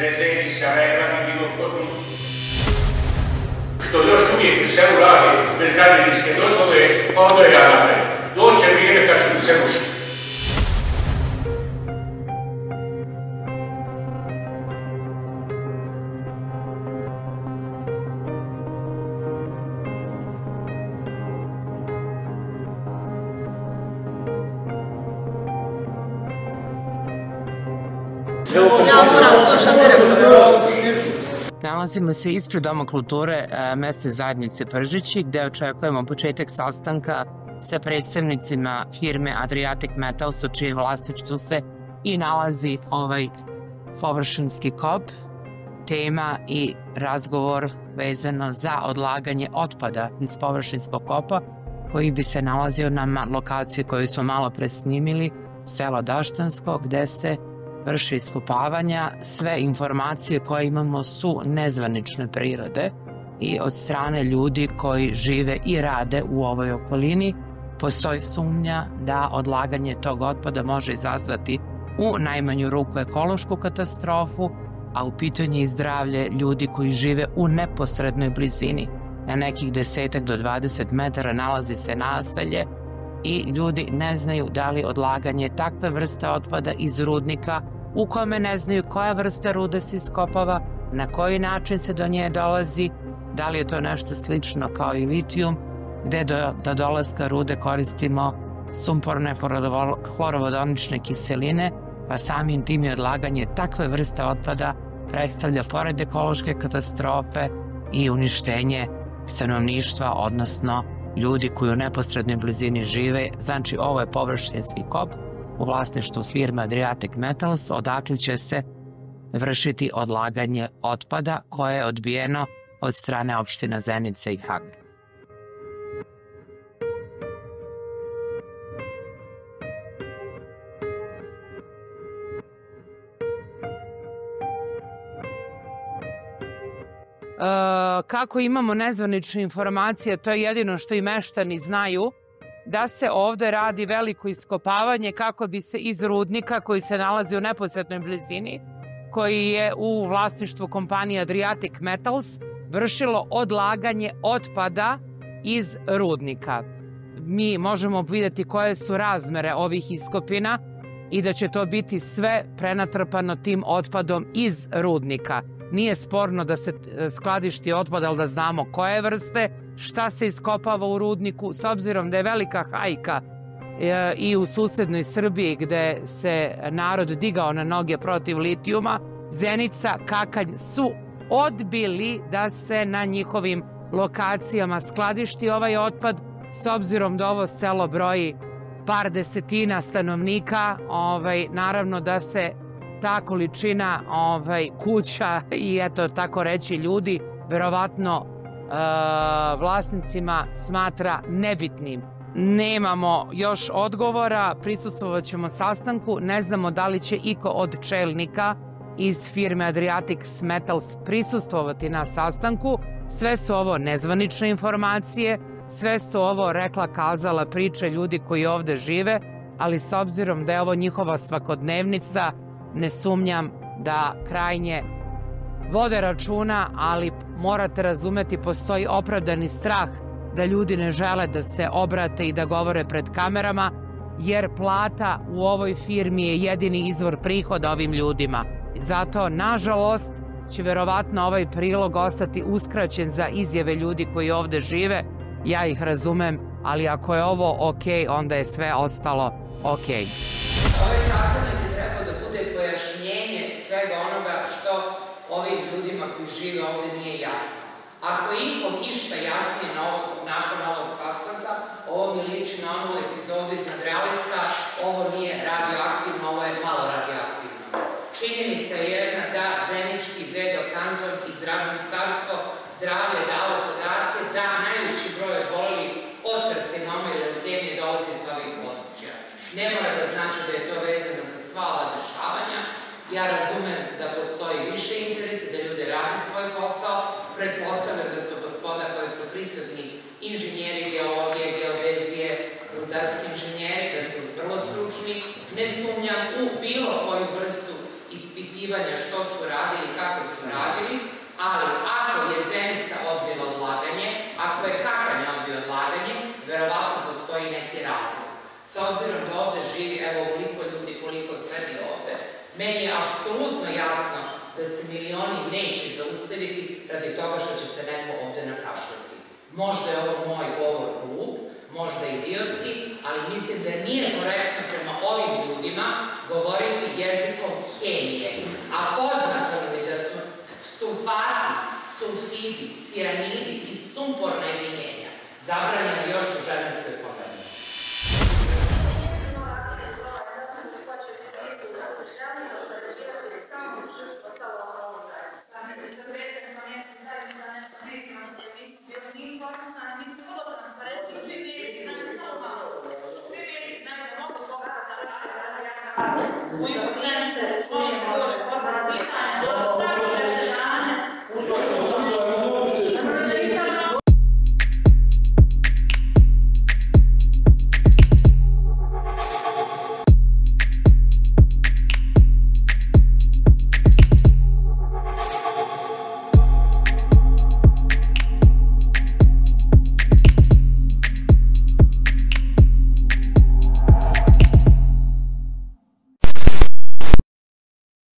veze iz Sarajeva ni bilo ko drugi. Što još uvijek u selu radi bez građevinske dozvole, pa onda ja napravim. Doće vrijeme kad će mu se rušiti. Nalazimo se ispred Doma kulture mesne zajednice Pržići, gde očekujemo početak sastanka sa predstavnicima firme Adriatic Metals, u čije vlasništvu se i nalazi ovaj površinski kop. Tema i razgovor vezano za odlaganje otpada iz površinskog kopa, koji bi se nalazio na lokaciji koju smo malo pre snimili, selo Daštansko, gde se vrši iskopavanja. Sve informacije koje imamo su nezvanične prirode i od strane ljudi koji žive i rade u ovoj okolini postoji sumnja da odlaganje tog otpada može izazvati u najmanju ruku ekološku katastrofu, a u pitanju i zdravlje ljudi koji žive u neposrednoj blizini. Na nekih 10 do 20 metara nalazi se naselje i ljudi ne znaju da li odlaganje takve vrste otpada iz rudnika, u kome ne znaju koja vrsta rude se iskopava, na koji način se do nje dolazi, da li je to nešto slično kao i litijum, gde do dolaska rude koristimo sumporne hlorovodonične kiseline, pa samim tim i odlaganje takve vrste otpada predstavlja pored ekološke katastrofe i uništenje stanovništva, odnosno ljudi koji u neposrednoj blizini žive. Znači, ovo je površinski kop u vlasništvu firme Adriatic Metals, odakle će se vršiti odlaganje otpada koje je odbijeno od strane opština Zenica i Hag. Kako imamo nezvanične informacije, to je jedino što i meštani znaju, da se ovde radi veliko iskopavanje kako bi se iz rudnika koji se nalazi u neposrednoj blizini, koji je u vlasništvu kompanije Adriatic Metals, vršilo odlaganje otpada iz rudnika. Mi možemo vidjeti koje su razmere ovih iskopina i da će to biti sve prenatrpano tim otpadom iz rudnika. Nije sporno da se skladišti otpad, ali da znamo koje vrste, šta se iskopava u rudniku, s obzirom da je velika hajka i u susednoj Srbiji gde se narod digao na noge protiv litijuma. Zenica, Kakanj su odbili da se na njihovim lokacijama skladišti ovaj otpad, s obzirom da ovo selo broji par desetina stanovnika, naravno da se ta količina kuća i eto tako reći ljudi verovatno vlasnicima smatra nebitnim. Nemamo još odgovora, prisustvovat ćemo sastanku, ne znamo da li će iko od čelnika iz firme Adriatic Metals prisustvovati na sastanku. Sve su ovo nezvanične informacije, sve su ovo rekla kazala priče ljudi koji ovde žive, ali s obzirom da je ovo njihova svakodnevnica, ne sumnjam da krajnje vode računa, ali morate razumeti, postoji opravdani strah da ljudi ne žele da se obrate i da govore pred kamerama, jer plata u ovoj firmi je jedini izvor prihoda ovim ljudima. Zato, nažalost, će verovatno ovaj prilog ostati uskraćen za izjave ljudi koji ovde žive. Ja ih razumem, ali ako je ovo okej, onda je sve ostalo okej. Ovaj sastanak je trebao da bude pojašnjenje svega onoga što ovim ljudima koji žive ovde nije jasno. Ako je ikom išta jasnije nakon ovog sastanka, ovo mi liči na onu epizodu iz Nadrealista, ovo nije radioaktivno, ovo je malo radioaktivno. Činjenica je jedna da Zenički ZEDO kanton i Ministarstvo zdravlja dalo podatke da najveći broj obolelih od karcinoma i leukemije dolazi sa ovih područja. Ne mora da znači da je to vezano za sva ova dešavanja. Ja razumem da postoji više interesa, da ljude rade svoj posao. Pretpostavljam da su gospoda koji su prisutni inženjeri geologije, geodezije, rudarski inženjeri, da su vrlo stručni. Ne sumnjam u bilo koju vrstu ispitivanja ispitivanja što su radili, kako su radili, ali ako je Zenica odbila odlaganje, ako je Kakanje odbio odlaganje, verovatno postoji neki razlog. S obzirom da ovde živi, evo, koliko ljudi, koliko sedi ovde, meni je apsolutno jasno da se milioni neće zaustaviti radi toga što će se neko ovde nakašljati. Možda je ovo moj govor glup, možda idiotski, ali mislim da nije korektno prema ovim ljudima govoriti jezikom hemije. A poznato li da su sulfati, sulfidi, cijanidi i sumporna jedinjenja zabranjena još u Ženevskoj konvenciji.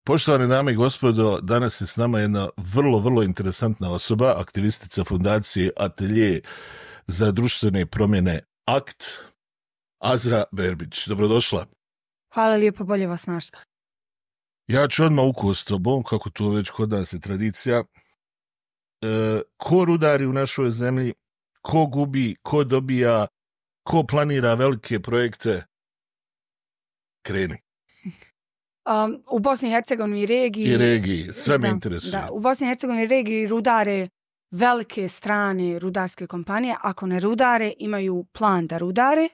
Poštovane dame i gospodo, danas je s nama jedna vrlo interesantna osoba, aktivistica fundacije Atelje za društvene promjene AKT, Azra Berbić. Dobrodošla. Hvala lijepo, bolje vas našla. Ja ću odmah uko s tobom, kako to već kod nas je tradicija. Ko rudari u našoj zemlji, ko gubi, ko dobija, ko planira velike projekte, kreni. U Bosni i Hercegovini i regiji, sve me interesuje. Da, u Bosni i Hercegovini regiji rudare velike strane rudarske kompanije. Ako ne rudare, imaju plan da rudare.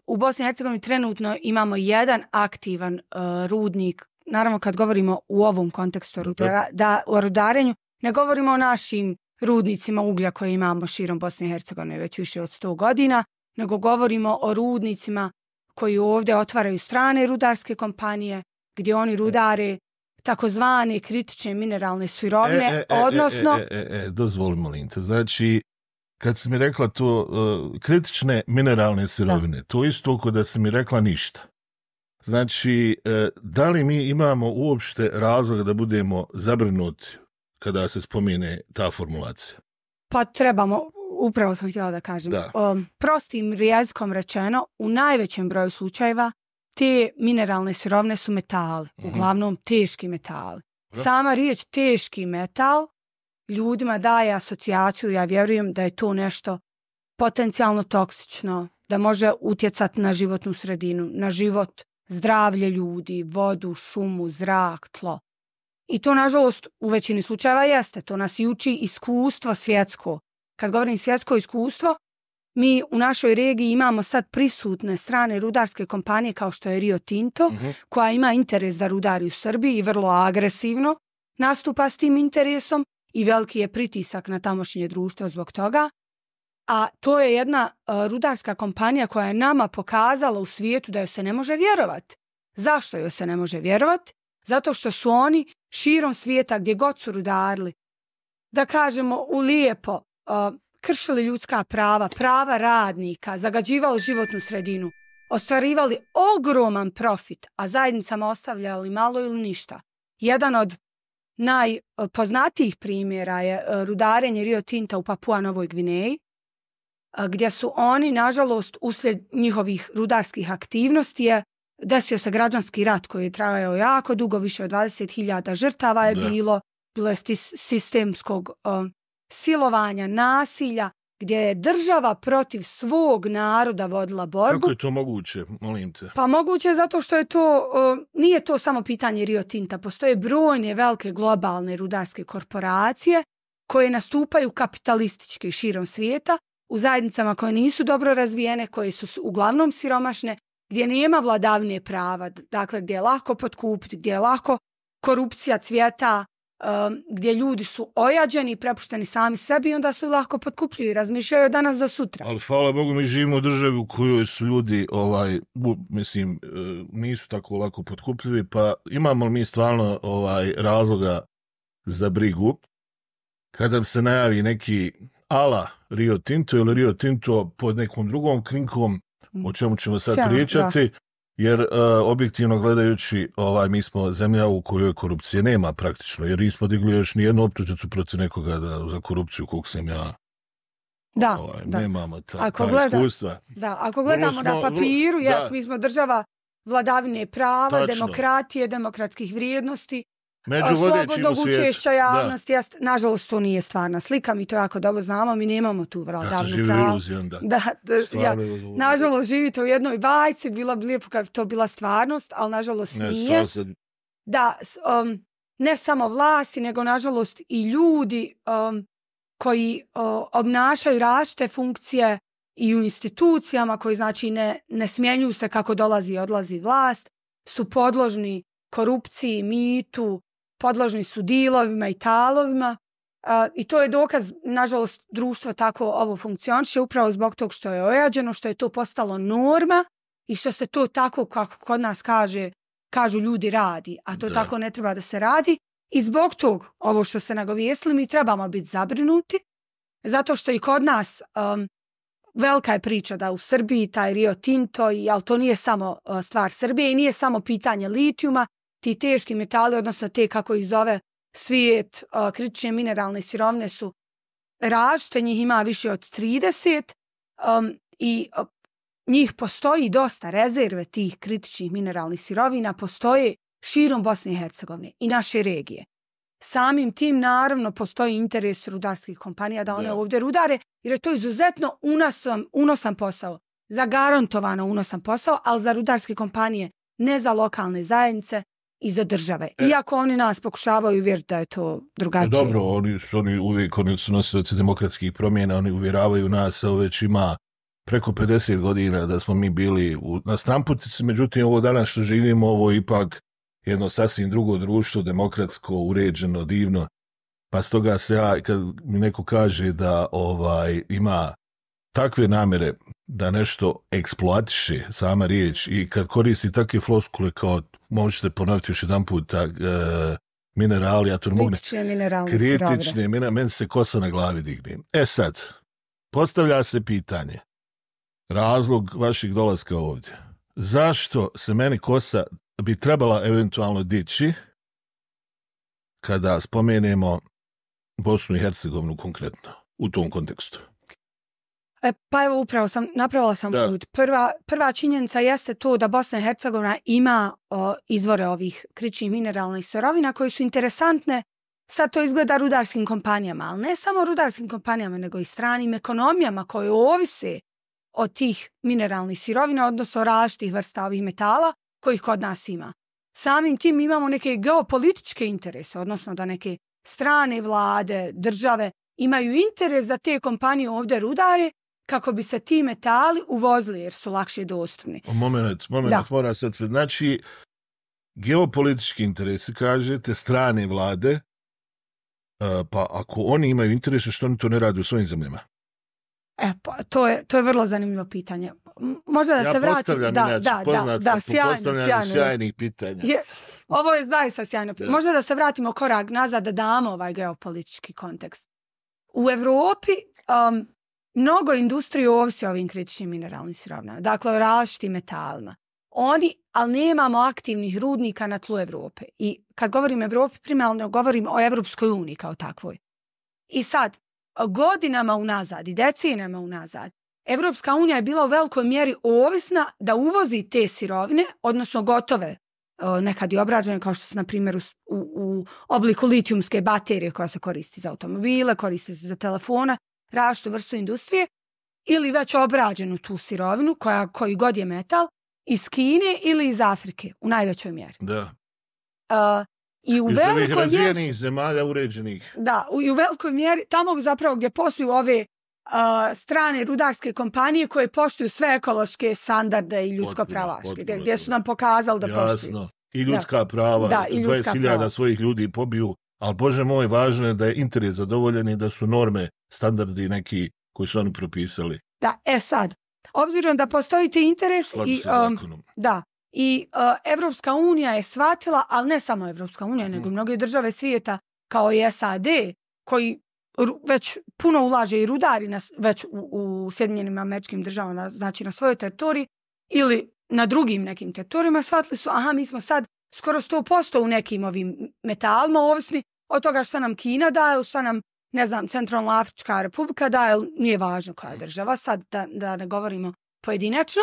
U Bosni i Hercegovini trenutno imamo jedan aktivan rudnik. Naravno, kad govorimo u ovom kontekstu o rudarenju, ne govorimo o našim rudnicima uglja koje imamo širom Bosne i Hercegovine već više od 100 godina, nego govorimo o rudnicima koji ovdje otvaraju strane rudarske kompanije, gdje oni rudare takozvane kritične mineralne sirovine, odnosno... Dozvoli, molim te. Znači, kad si mi rekla to, kritične mineralne sirovine, to isto kao da si mi rekla ništa. Znači, da li mi imamo uopšte razlog da budemo zabrinuti kada se spomene ta formulacija? Pa trebamo... Upravo sam htjela da kažem. Prostim jezikom rečeno, u najvećem broju slučajeva te mineralne sirovine su metali, uglavnom teški metali. Sama riječ teški metal ljudima daje asocijaciju, ja vjerujem da je to nešto potencijalno toksično, da može utjecati na životnu sredinu, na život, zdravlje ljudi, vodu, šumu, zrak, tlo. I to, nažalost, u većini slučajeva jeste. To nas i uči iskustvo svjetsko. Kad govorim svjetsko iskustvo, mi u našoj regiji imamo sad prisutne strane rudarske kompanije kao što je Rio Tinto, koja ima interes da rudari u Srbiji i vrlo agresivno nastupa s tim interesom i veliki je pritisak na tamošnje društvo zbog toga. A to je jedna rudarska kompanija koja je nama pokazala u svijetu da joj se ne može vjerovati. Zašto joj se ne može vjerovati? Zato što su oni širom svijeta gdje god su rudarili, da kažemo u lijepo, kršili ljudska prava, prava radnika, zagađivali životnu sredinu, ostvarivali ogroman profit, a zajednicama ostavljali malo ili ništa. Jedan od najpoznatijih primjera je rudarenje Rio Tinta u Papua Novoj Gvineji, gdje su oni, nažalost, uslijed njihovih rudarskih aktivnosti desio se građanski rat koji je trajao jako dugo, više od 20.000 žrtava je bilo je sistemskog silovanja, nasilja, gdje je država protiv svog naroda vodila borbu. Kako je to moguće, molim te? Pa moguće zato što je to, nije to samo pitanje Rio Tinta, postoje brojne velike globalne rudarske korporacije koje nastupaju kapitalistički širom svijeta, u zajednicama koje nisu dobro razvijene, koje su uglavnom siromašne, gdje nema vladavine prava, dakle gdje je lako potkupiti, gdje je lako korupcija cvjeta, gdje ljudi su ojađeni i prepušteni sami sebi i onda su lahko potkupljivi, razmišljaju od danas do sutra. Ali hvala Bogu mi živimo u državi u kojoj su ljudi nisu tako lako potkupljivi, pa imamo li mi stvarno razloga za brigu kada se najavi neki ala Rio Tinto ili Rio Tinto pod nekom drugom krinkom, o čemu ćemo sad pričati, da. Jer objektivno gledajući mi smo zemlja u kojoj korupcije nema praktično, jer nismo digli još ni jednu optužnicu protiv nekoga za korupciju koliko sam ja. Da, nemamo ta iskustva. Da, ako gledamo na papiru, mi smo država vladavine prava, tačno. Demokratije, demokratskih vrijednosti, slobodnog učešća javnosti. Nažalost, to nije stvarna slika, mi to jako dobro znamo, mi nemamo tu vladavinu prava. Nažalost, živite u jednoj bajci, bilo bi lijepo kad to bila stvarnost, ali nažalost nije. Da, ne samo vlasti, nego nažalost i ljudi koji obnašaju različite funkcije i u institucijama, koji znači ne smjenjuju se kako dolazi i odlazi vlast, su podložni korupciji, mitu, podložni su dilovima i talovima i to je dokaz, nažalost, društvo tako ovo funkcioniše upravo zbog tog što je ojađeno, što je to postalo norma i što se to tako, kako kod nas kažu ljudi, radi, a to tako ne treba da se radi. I zbog tog, ovo što se nagovijestili, mi trebamo biti zabrinuti, zato što i kod nas velika je priča da u Srbiji taj Rio Tinto, ali to nije samo stvar Srbije i nije samo pitanje litijuma, ti teški metali, odnosno te, kako ih zove svijet, kritične mineralne sirovine su različite, njih ima više od 30 i njih postoji dosta, rezerve tih kritičnih mineralnih sirovina postoje širom Bosne i Hercegovine i naše regije. Samim tim, naravno, postoji interes rudarskih kompanija da one ovdje rudare, jer je to izuzetno unosan posao, zagarantovano unosan posao, ali za rudarske kompanije, ne za lokalne zajednice i za države. Iako oni nas pokušavaju uvjeriti da je to drugačije. Dobro, oni su nosioci demokratskih promjena, oni uvjeravaju nas, već ima preko 50 godina da smo mi bili na stramputici, međutim ovo danas što živimo, ovo je ipak jedno sasvim drugo društvo, demokratsko, uređeno, divno, pa stoga kad mi neko kaže da ima takve namjere da nešto eksploatiše, sama riječ, i kad koristi takve floskule kao, možete ponoviti još jedan put, minerali, ja to ne mogu... Kritične mineralne, meni se kosa na glavi digne. Sad, postavlja se pitanje, razlog vaših dolaska ovdje. Zašto se meni kosa bi trebala eventualno dići kada spomenemo Bosnu i Hercegovinu konkretno u tom kontekstu? Pa evo, upravo napravila sam put. Prva činjenica jeste to da Bosna i Hercegovina ima izvore ovih kritičnih mineralnih sirovina koji su interesantne. Sad to izgleda rudarskim kompanijama, ali ne samo rudarskim kompanijama, nego i stranim ekonomijama koje ovise od tih mineralnih sirovina, odnosno različitih vrsta ovih metala kojih kod nas ima. Samim tim imamo neke geopolitičke interese, odnosno da neke strane vlade, države imaju interes da te kompanije ovdje rudare kako bi se ti metali uvozili jer su lakše dostupni. Moment, mora sad. Znači, geopolitički interesi, kažete, strane vlade, pa ako oni imaju interese, što oni to ne rade u svojim zemljama? Pa, to je vrlo zanimljivo pitanje. Možda da se vratim... Sjajnih pitanja. Ovo je zaista sjajno pitanje. Možda da se vratimo korak nazad da damo ovaj geopolitički kontekst. U Evropi mnogo industrije ovisi o ovim kritičnim mineralnim sirovinama, dakle o različitim metalima. Ali nemamo aktivnih rudnika na tlu Evrope. I kad govorim o Evropi, primarno govorim o Evropskoj uniji kao takvoj. I sad, godinama unazad i decenijama unazad, Evropska unija je bila u velikoj mjeri ovisna da uvozi te sirovine, odnosno gotove, nekad i obrađene, kao što su na primjer u obliku litijumske baterije koja se koristi za automobile, koristi se za telefona, različitu vrstu industrije, ili već obrađenu tu sirovinu koji god je metal, iz Kine ili iz Afrike, u najvećoj mjeri. Da. I u velikoj razvijenih zemalja uređenih. Da, i u velikoj mjeri, tamo zapravo gdje posluju ove strane rudarske kompanije koje poštuju sve ekološke standarde i ljudsko-pravaške, gdje su nam pokazali da poštuju. Jasno. I ljudska prava, 20.000 svojih ljudi pobiju Ali, Bože moj, važno je da je interes zadovoljen i da su norme, standardi neki koji su oni propisali. Da, sad, obzirom da postoji ti interes i Evropska unija je shvatila, ali ne samo Evropska unija, nego i mnoge države svijeta kao i SAD, koji već puno ulaže i rudari već u Sjedinjenim Američkim Državama, znači na svojoj teritoriji ili na drugim nekim teritorijima, shvatili su, mi smo sad skoro 100% u nekim ovim metalima, ovisni od toga što nam Kina daje, što nam, ne znam, Centralna Afrička Republika daje, nije važno koja država, sad da ne govorimo pojedinačno.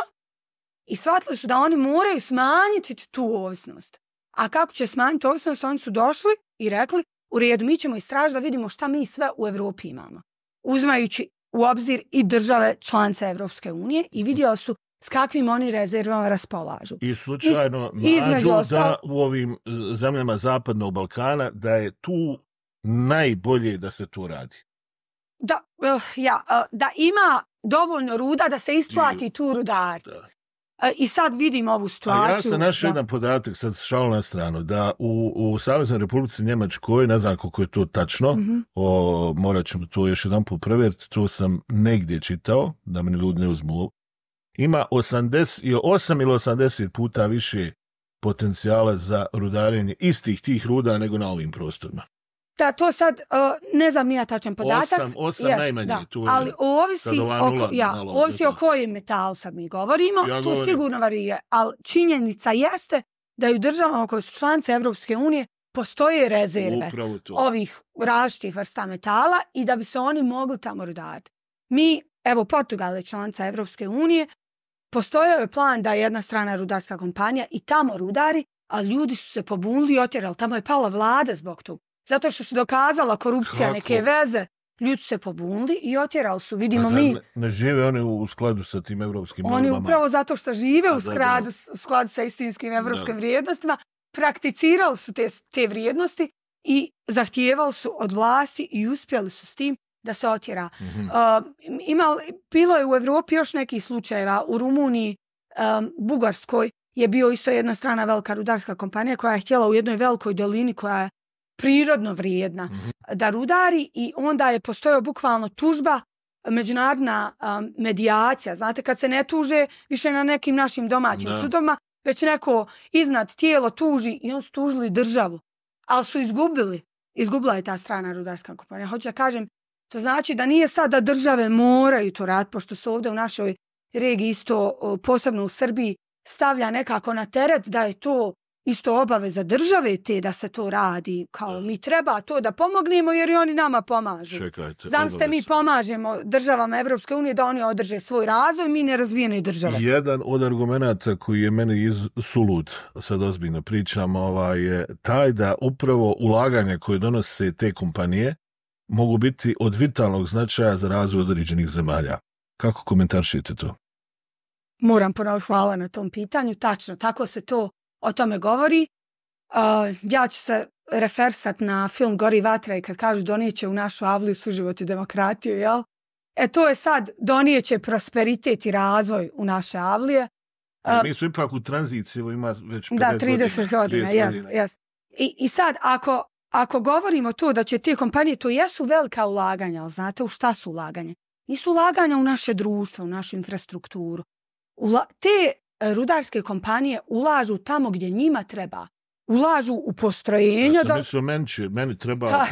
I shvatili su da oni moraju smanjiti tu ovisnost. A kako će smanjiti ovisnost? Oni su došli i rekli, u redu, mi ćemo istražiti da vidimo šta mi sve u Evropi imamo. Uzimajući u obzir i države članice Evropske unije i vidjeli su s kakvim oni rezervama raspolažu. I slučajno nađu da u ovim zemljama Zapadnog Balkana da je tu najbolje da se to radi. Da ima dovoljno ruda da se isplati tu rudariti. I sad vidim ovu situaciju. A ja sam našao jedan podatak, sad šalu na stranu, da u Saveznoj Republici Njemačkoj, ne znam koliko je to tačno, morat ćemo to još jedan put provjeriti, to sam negdje čitao, da me ljudi ne uzmu, ima 8 ili 80 puta više potencijala za rudarenje istih tih ruda nego na ovim prostorima. Da, to sad, ne znam nija tačan podatak. 8 najmanje. Ali ovisi o kojem metalu sad mi govorimo, tu sigurno varira. Ali činjenica jeste da i u državama koje su članice Evropske unije postoje rezerve ovih različitih vrsta metala i da bi se oni mogli tamo rudariti. Mi, evo, Portugal je članica Evropske unije, postojao je plan da jedna strana rudarska kompanija i tamo rudari, ali ljudi su se pobunili i otjerali. Tamo je pala vlada zbog toga. Zato što se dokazala korupcija neke veze, ljudi su se pobunili i otjerali su. Vidimo mi... Ne žive oni u skladu sa tim evropskim normama. Oni upravo zato što žive u skladu sa istinskim evropskim vrijednostima, prakticirali su te vrijednosti i zahtijevali su od vlasti i uspjeli su s tim da se otjera. Bilo je u Evropi još nekih slučajeva. U Rumuniji, Bugarskoj je bio isto jedna strana velika rudarska kompanija koja je htjela u jednoj velikoj dolini koja je prirodno vrijedna da rudari i onda je postojao bukvalno tužba, međunarodna medijacija. Znate, kad se ne tuže više na nekim našim domaćim sudovima, već neko iznad tijelo tuži i on su tužili državu. Ali su izgubila je ta strana rudarska kompanija. Hoću da kažem, to znači da nije sad da države moraju to raditi, pošto se ovdje u našoj regiji isto, posebno u Srbiji, stavlja nekako na teret da je to isto obaveza države te da se to radi, kao mi treba to da pomognemo jer i oni nama pomažu. Zamislite, mi pomažemo državama Evropske unije da oni održe svoj razvoj, mi nerazvijene države. Jedan od argumenata koji je meni sulud, sad ozbiljno pričam, je taj da upravo ulaganja koje donose te kompanije mogu biti od vitalnog značaja za razvoj određenih zemalja. Kako komentaršite to? Moram ponoviti, hvala na tom pitanju. Tačno, tako se to o tome govori. Ja ću se refersat na film Gori vatra i kad kažu donijeće u našu avliju suživot i demokratiju, jel? To je sad donijeće prosperitet i razvoj u naše avlije. Mi smo ipak u tranziciji, ima već 50 da, 30 godina. Yes. I sad, ako govorimo to da će te kompanije, to jesu velika ulaganja, ali znate u šta su ulaganja? Nisu ulaganja u naše društvo, u našu infrastrukturu. Te rudarske kompanije ulažu tamo gdje njima treba. Ulažu u postrojenja. Ja sam mislio, meni treba...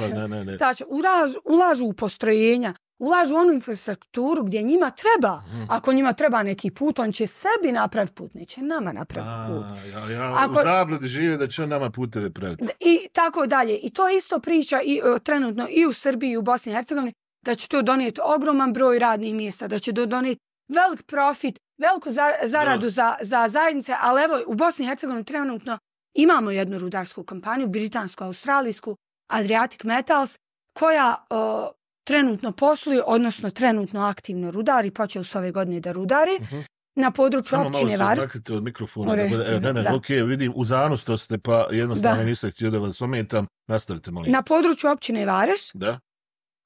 Ulažu u postrojenja. Ulažu u onu infrastrukturu gdje njima treba. Ako njima treba neki put, on će sebi napraviti put. Neće nama napraviti put. U zabludi žive da će on nama puteve praviti. I tako dalje. I to isto priča trenutno i u Srbiji i u Bosni i Hercegovini, da će to donijeti ogroman broj radnih mjesta, da će donijeti velik profit, veliku zaradu za zajednice, ali evo u Bosni i Hercegovini trenutno imamo jednu rudarsku kompaniju, britansko-australijsku, Adriatic Metals, koja trenutno posluje, odnosno trenutno aktivno rudari, počeli su ove godine da rudari, na području općine Vareš. Samo malo se odmaknite od mikrofona. Ok, vidim, u zanostosti, pa jednostavno nisam htio da vas ometam. Nastavite, molim. Na području općine Vareš. Da.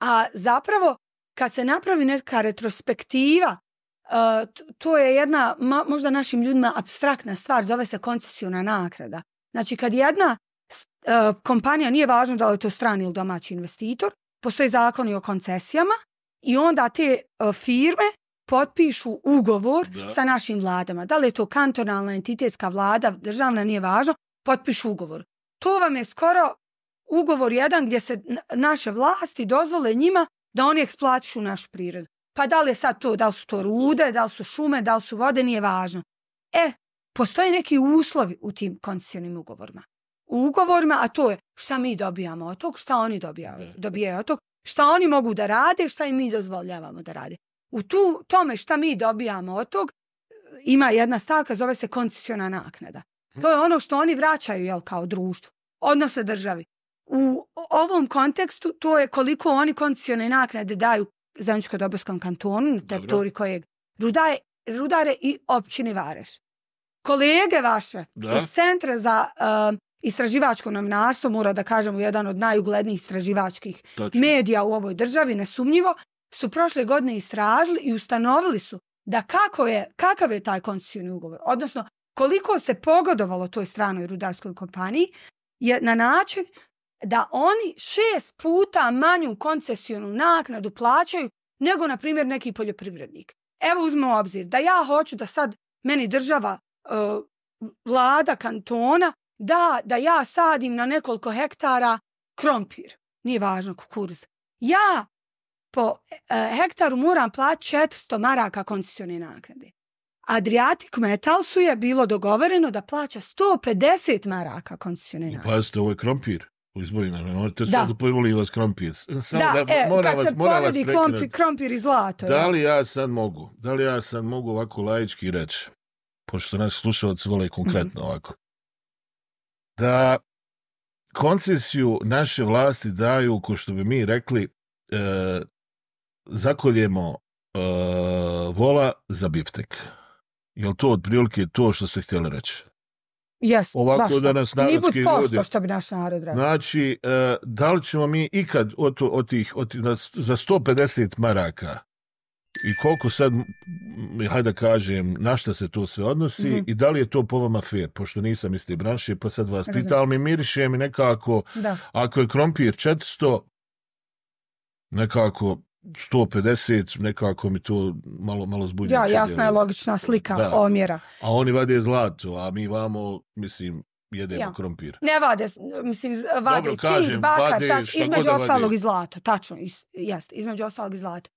A zapravo, kad se napravi neka retrospektiva, to je jedna, možda našim ljudima, apstraktna stvar, zove se koncesiona naknada. Znači, kad jedna kompanija, nije važno da li je to strani ili domaći investitor, postoje zakoni o koncesijama i onda te firme potpišu ugovor sa našim vladama. Da li je to kantonalna, entitetska vlada, državna, nije važno, potpišu ugovor. To vam je skoro ugovor jedan gdje se naše vlasti dozvole njima da oni eksploatišu našu prirodu. Pa da li je sad to, da li su to rude, da li su šume, da li su vode, nije važno. Postoje neki uslovi u tim koncesijnim ugovorima. U ugovorima, a to je šta mi dobijamo od tog, šta oni dobijaju od tog, šta oni mogu da rade, šta im mi dozvoljavamo da rade. U tome šta mi dobijamo od tog ima jedna stavka, zove se koncesiona naknada. To je ono što oni vraćaju kao društvo, odnosno državi. U ovom kontekstu to je koliko oni koncesione naknade daju Zeničko-Dobojskom kantonu, na teritoriji kojeg rudare i općini Vareš. Kolege vaše iz Centra za istraživačko novinarstvo, mora da kažemo jedan od najuglednijih istraživačkih medija u ovoj državi, nesumnjivo, su prošle godine istražili i ustanovili su da kakav je taj koncesioni ugovor, odnosno koliko se pogodovalo toj stranoj rudarskoj kompaniji, je na način da oni 6 puta manju koncesionu naknadu plaćaju nego, na primjer, neki poljoprivrednik. Evo uzmemo u obzir da ja hoću da sad meni država, vlada kantona, da ja sadim na nekoliko hektara krompir, nije važno, kukuruz. Ja po hektaru moram plaći 400 maraka koncesione naknade. Adriatic Metalsu je bilo dogovoreno da plaća 150 maraka koncesione naknade. Pazite, ovo je krompir. Možete sad pojvoli vas krompir. Kad se poredi krompir i zlato. Da li ja sad mogu ovako laički reći, pošto nas slušalci vole konkretno ovako, da koncesiju naše vlasti daju, ko što bi mi rekli, zakoljemo vola za biftek. Je li to otprilike to što ste htjeli reći? Yes, ovako da nas narodski ljudi... što bi naš narod rekao. Znači, da li ćemo mi ikad za 150 maraka i koliko sad, hajde da kažem, na šta se to sve odnosi i da li je to po vama fair, pošto nisam iz te branše, pa sad vas pita, ali mi miriše mi nekako, ako je krompir 400, nekako 150, nekako mi to malo zbunjuje. Jasna je logična slika omjera. A oni vade zlato, a mi vamo, mislim, jedemo krompir. Ne vade, mislim, vade cink, bakar, između ostalog i zlato, tačno, jest, između ostalog i zlato.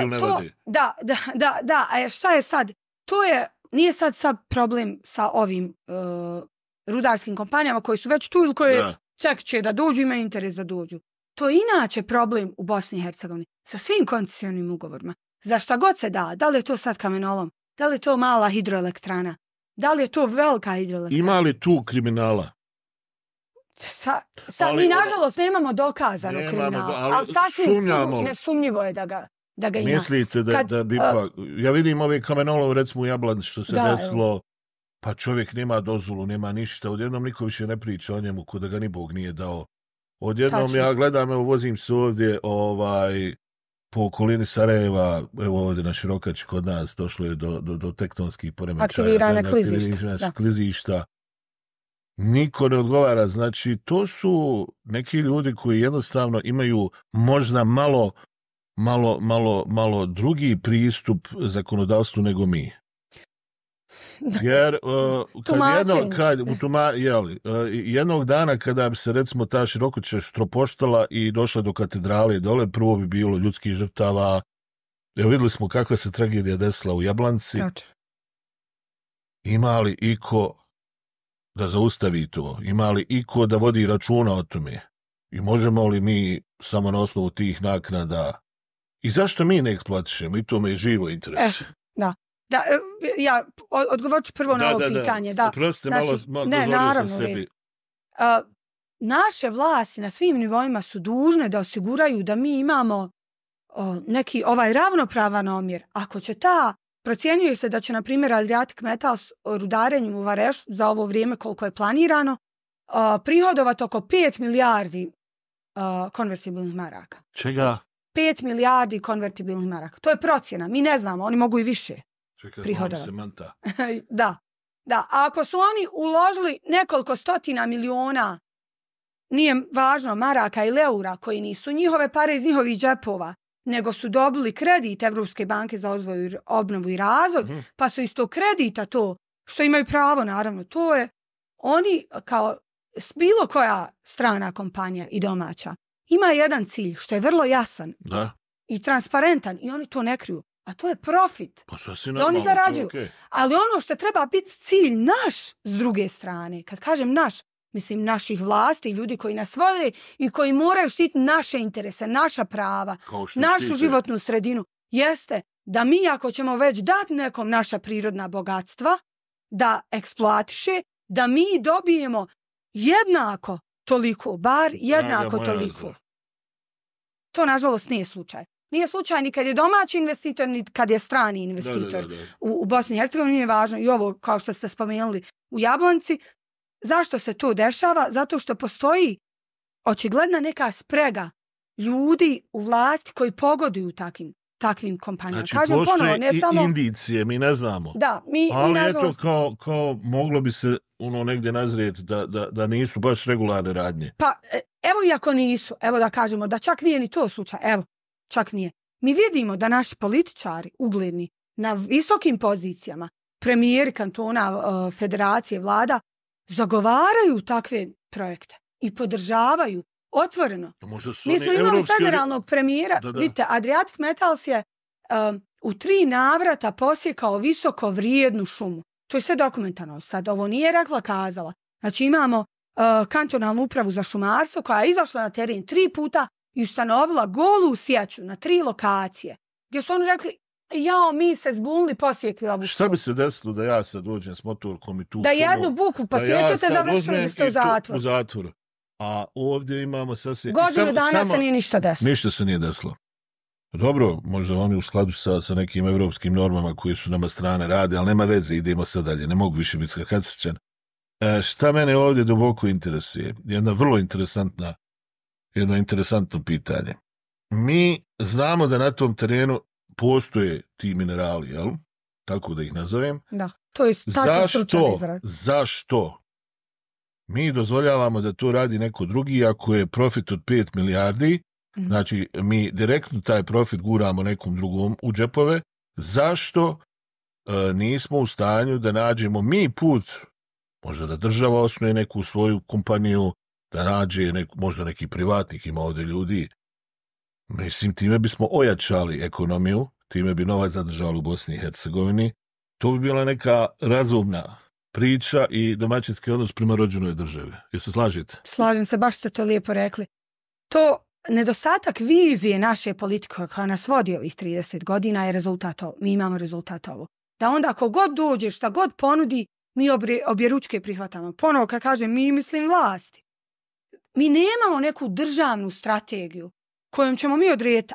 Ili ne vade? Da, a šta je sad? Nije sad problem sa ovim rudarskim kompanijama koji su već tu ili koje će da dođu, imaju interes da dođu. To je inače problem u Bosni i Hercegovini sa svim koncesijonim ugovorima. Za šta god se da li je to sad kamenolom, da li je to mala hidroelektrana, da li je to velika hidroelektrana. Ima li tu kriminala? Mi nažalost nemamo dokazano kriminala, ali sasvim nesumnjivo je da ga ima. Mislite da bi ja vidim ove kamenolom recimo u Jablani što se desilo, pa čovjek nema dozvolu, nema ništa, odjednom niko više ne priča o njemu ko da ga ni Bog nije dao. Odjednom ja gledam, evo vozim se ovdje po okolini Sarajeva, evo ovdje na Širokači kod nas, došlo je do tektonskih poremećaja. Aktivirane klizišta. Niko ne odgovara, znači to su neki ljudi koji jednostavno imaju možda malo drugi pristup zakonodavstvu nego mi. Jer jednog dana kada bi se recimo ta Širokoća štropoštala i došla do katedrale dole, prvo bi bilo ljudskih žrtava. Evo vidjeli smo kakva se tragedija desila u Jablanci. Ima li iko da zaustavi to? Ima li iko da vodi računa o tome? I možemo li mi samo na osnovu tih naknada? I zašto mi ne eksploatišemo? I to me je živo interes. Da, ja odgovorit ću prvo na ovo pitanje. Oprostite, malo dozvolio sam sebi. Naše vlasti na svim nivoima su dužne da osiguraju da mi imamo neki ravnopravan omjer. Ako će procjenjuje se da će, na primjer, Adriatic Metals rudarenjem u Varešu za ovo vrijeme koliko je planirano prihodovati oko 5 milijardi konvertibilnih maraka. Čega? 5 milijardi konvertibilnih maraka. To je procjena. Mi ne znamo, oni mogu i više. Prihodovati. Da. A ako su oni uložili nekoliko stotina miliona nije važno maraka ili eura koji nisu njihove pare iz njihovih džepova, nego su dobili kredit Evropske banke za obnovu i razvoj, pa su iz tog kredita to, što imaju pravo, naravno, to je, oni kao bilo koja strana kompanija i domaća, ima jedan cilj, što je vrlo jasan i transparentan, i oni to ne kriju, a to je profit, da oni zarađuju. Ali ono što treba biti cilj naš s druge strane, kad kažem naš, mislim naših vlasti, ljudi koji nas vode i koji moraju štititi naše interese, naša prava, našu životnu sredinu, jeste da mi, ako ćemo već dati nekom naša prirodna bogatstva, da eksploatiše, da mi dobijemo jednako toliko, bar jednako toliko. To, nažalost, nije slučaj. Nije slučaj ni kad je domaći investitor, ni kad je strani investitor. U Bosni i Hercegovini nije važno. I ovo, kao što ste spomenuli, u Jablanci. Zašto se to dešava? Zato što postoji očigledna neka sprega ljudi u vlasti koji pogoduju takvim kompanijama. Znači, kažem ponovo, ne samo indicije, mi ne znamo. Da, ali nažalost, eto, kao moglo bi se negdje nazrijeti da nisu baš regularne radnje. Pa, evo i ako nisu, evo da kažemo da čak nije ni to slučaj, evo, čak nije. Mi vidimo da naši političari, ugledni, na visokim pozicijama, premijeri kantona, federacije, vlada, zagovaraju takve projekte i podržavaju otvoreno. Mi smo imali federalnog premijera, vidite, Adriatic Metals je u 3 navrata posjekao visoko vrijednu šumu. To je sve dokumentarno. Sad ovo nije rekla, kazala. Znači imamo kantonalnu upravu za šumarstvo koja je izašla na teren 3 puta i ustanovila golu sjeću na 3 lokacije. Gdje su oni rekli, mi se zbunili, posjekli ovu šumu. Šta bi se desilo da ja sad dođem s motorkom i tu da jednu buku posjećate, završili biste u zatvoru. A ovdje imamo sasvim... Godinu dana se nije ništa desilo. Ništa se nije desilo. Dobro, možda oni u skladu sa nekim evropskim normama koji su nama strane rade, ali nema veze, idemo sad dalje, ne mogu više biti skakacićan. Šta mene ovdje duboko interesuje? Jedno interesantno pitanje. Mi znamo da na tom terenu postoje ti minerali, jel? Tako da ih nazovem. Da, to je tačan stručan izraz. Zašto mi dozvoljavamo da to radi neko drugi ako je profit od 5 milijardi, znači mi direktno taj profit guramo nekom drugom u džepove, zašto nismo u stanju da nađemo mi put, možda da država osnuje neku svoju kompaniju, da nađe možda neki privatnik, ima ovdje ljudi. Mislim, time bismo ojačali ekonomiju, time bi novac zadržali u Bosni i Hercegovini. To bi bila neka razumna priča i domaćinski odnos prema rođenoj državi. Jel se slažete? Slažem se, baš ste to lijepo rekli. To nedostatak vizije naše politike koja nas vodi ovih 30 godina je rezultat ovo. Mi imamo rezultat ovo. Da onda ako god dođe, šta god ponudi, mi obje ručke prihvatamo. Ponovo kad kažem mi, mislim vlasti. Mi nemamo neku državnu strategiju kojom ćemo mi odrediti,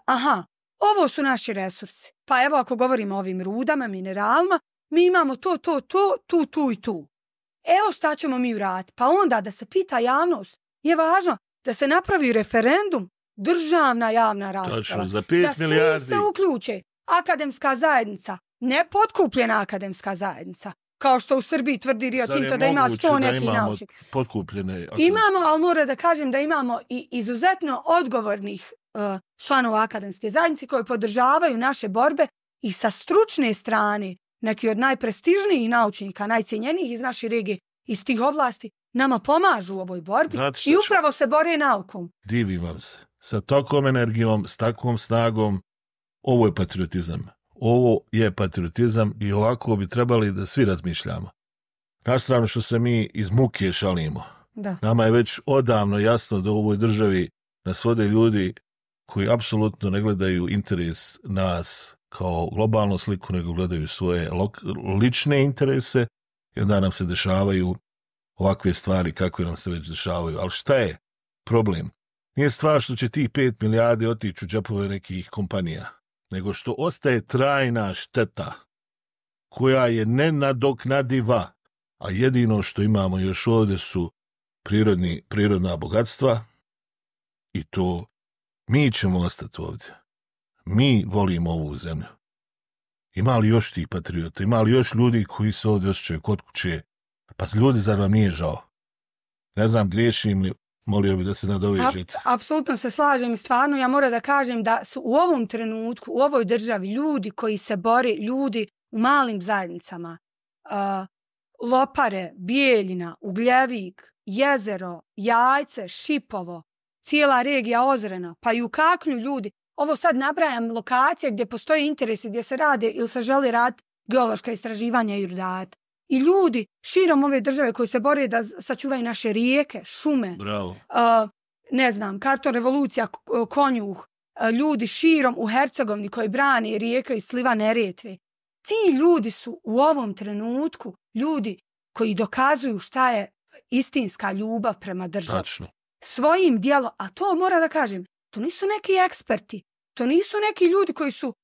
ovo su naši resursi. Pa evo ako govorimo o ovim rudama, mineralima, mi imamo to, tu i tu. Evo šta ćemo mi uraditi. Pa onda da se pita javnost, je važno da se napravi referendum, državna javna rasprava. Za 5 milijardi. Da svi se uključe. Akademska zajednica, ne potkupljena akademska zajednica, kao što u Srbiji tvrdi Rio Tinto da ima 100 neki naučnika. Imamo, ali moram da kažem da imamo i izuzetno odgovornih članova akademske zajednice koji podržavaju naše borbe i sa stručne strane neki od najprestižnijih naučnika, najcijenjenijih iz naše regije, iz tih oblasti, nama pomažu u ovoj borbi i upravo se bore naukom. Divim vam se. Sa takvom energijom, s takvom snagom, ovo je patriotizam. Ovo je patriotizam i ovako bi trebali da svi razmišljamo. Na stranu što se mi iz muke šalimo. Da. Nama je već odavno jasno da u ovoj državi nas vode ljudi koji apsolutno ne gledaju interes nas kao globalnu sliku, nego gledaju svoje lične interese i onda nam se dešavaju ovakve stvari kakve nam se već dešavaju. Ali šta je problem? Nije stvar što će tih 5 milijardi otići u džepove nekih kompanija, nego što ostaje trajna šteta koja je nenadoknadiva, a jedino što imamo još ovdje su prirodna bogatstva i to mi ćemo ostati ovdje. Mi volimo ovu zemlju. Ima li još tih patriota? Ima li još ljudi koji se ovdje osjećaju kod kuće? Pa ljudi, zar vam nije žao? Ne znam, griješim li, molio bi da se nadovežete. Apsolutno se slažem i stvarno ja moram da kažem da su u ovom trenutku, u ovoj državi ljudi koji se bore, ljudi u malim zajednicama, Lopare, Bijeljina, Ugljevik, Jezero, Jajce, Šipovo, cijela regija Ozrena, pa i u Kaknju ljudi. Ovo sad nabrajam lokacije gdje postoje interesi, gdje se rade ili se želi raditi geološka istraživanja i rudarenje. I ljudi širom ove države koji se bore da sačuvaju naše rijeke, šume, ne znam, Karton revolucija, Konjuh, ljudi širom u Hercegovini koji brane rijeke i sliva Neretve. Ti ljudi su u ovom trenutku ljudi koji dokazuju šta je istinska ljubav prema državi. Tačno. Svojim djelom, a to mora da kažem, to nisu neki eksperti, to nisu neki ljudi koji su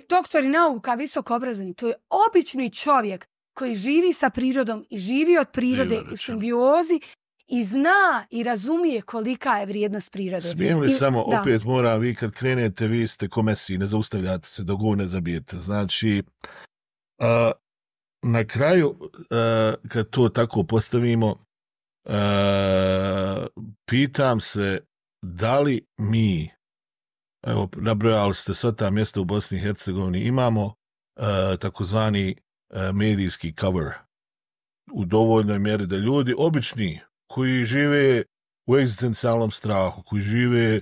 doktori nauka, visoko obrazovani, to je obični čovjek koji živi sa prirodom i živi od prirode u simbiozi i zna i razumije kolika je vrijednost prirode. Smijem li samo, opet moram, vi kad krenete, vi ste ko Messi, ne zaustavljate se dok ne zabijete. Znači, na kraju, kad to tako postavimo, pitam se da li mi, evo, nabrojali ste sva ta mjesta u Bosni i Hercegovini, imamo takozvani medijski cover u dovoljnoj mjeri da ljudi obični koji žive u egzistencijalnom strahu, koji žive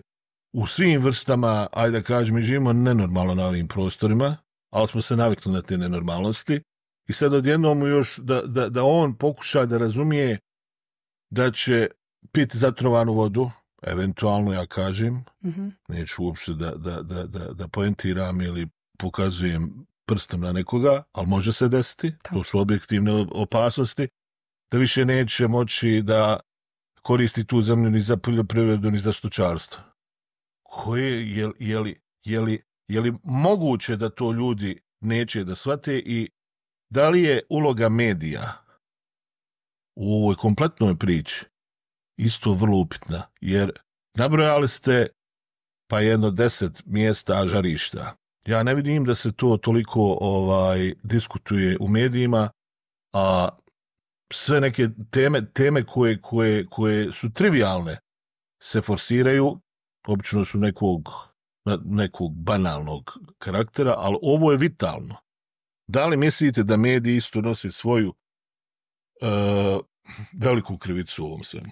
u svim vrstama, ajde da kažem, mi živimo nenormalno na ovim prostorima, ali smo se navikli na te nenormalnosti i sad odjednom još da on pokuša da razumije da piti zatrovanu vodu, eventualno ja kažem, neću uopšte da poentiram ili pokazujem prstom na nekoga, ali može se desiti, to su objektivne opasnosti, da više neće moći da koristi tu zemlju ni za poljoprivredu, ni za stočarstvo. Je li moguće da to ljudi neće da shvate i da li je uloga medija u ovoj kompletnoj priči isto vrlo upitna, jer nabrojali ste pa jedno 10 mjesta žarišta. Ja ne vidim da se to toliko diskutuje u medijima, a sve neke teme koje su trivialne se forsiraju, obično su nekog banalnog karaktera, ali ovo je vitalno. Da li mislite da mediji isto nose svoju veliku krivicu u ovom svemu?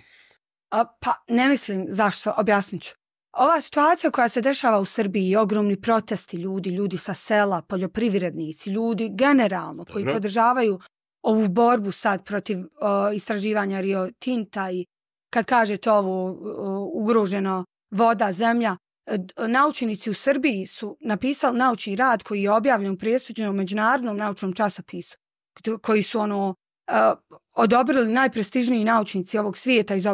Pa ne mislim, zašto, objasnit ću. Ova situacija koja se dešava u Srbiji, ogromni protesti ljudi sa sela, poljoprivrednici, ljudi generalno koji podržavaju ovu borbu sad protiv istraživanja Rio Tinta i kad kažete ovo ugroženo voda, zemlja, naučnici u Srbiji su napisali naučni rad koji je objavljen u presuđenom međunarodnom naučnom časopisu, koji su odobrili najprestižniji naučnici ovog svijeta iz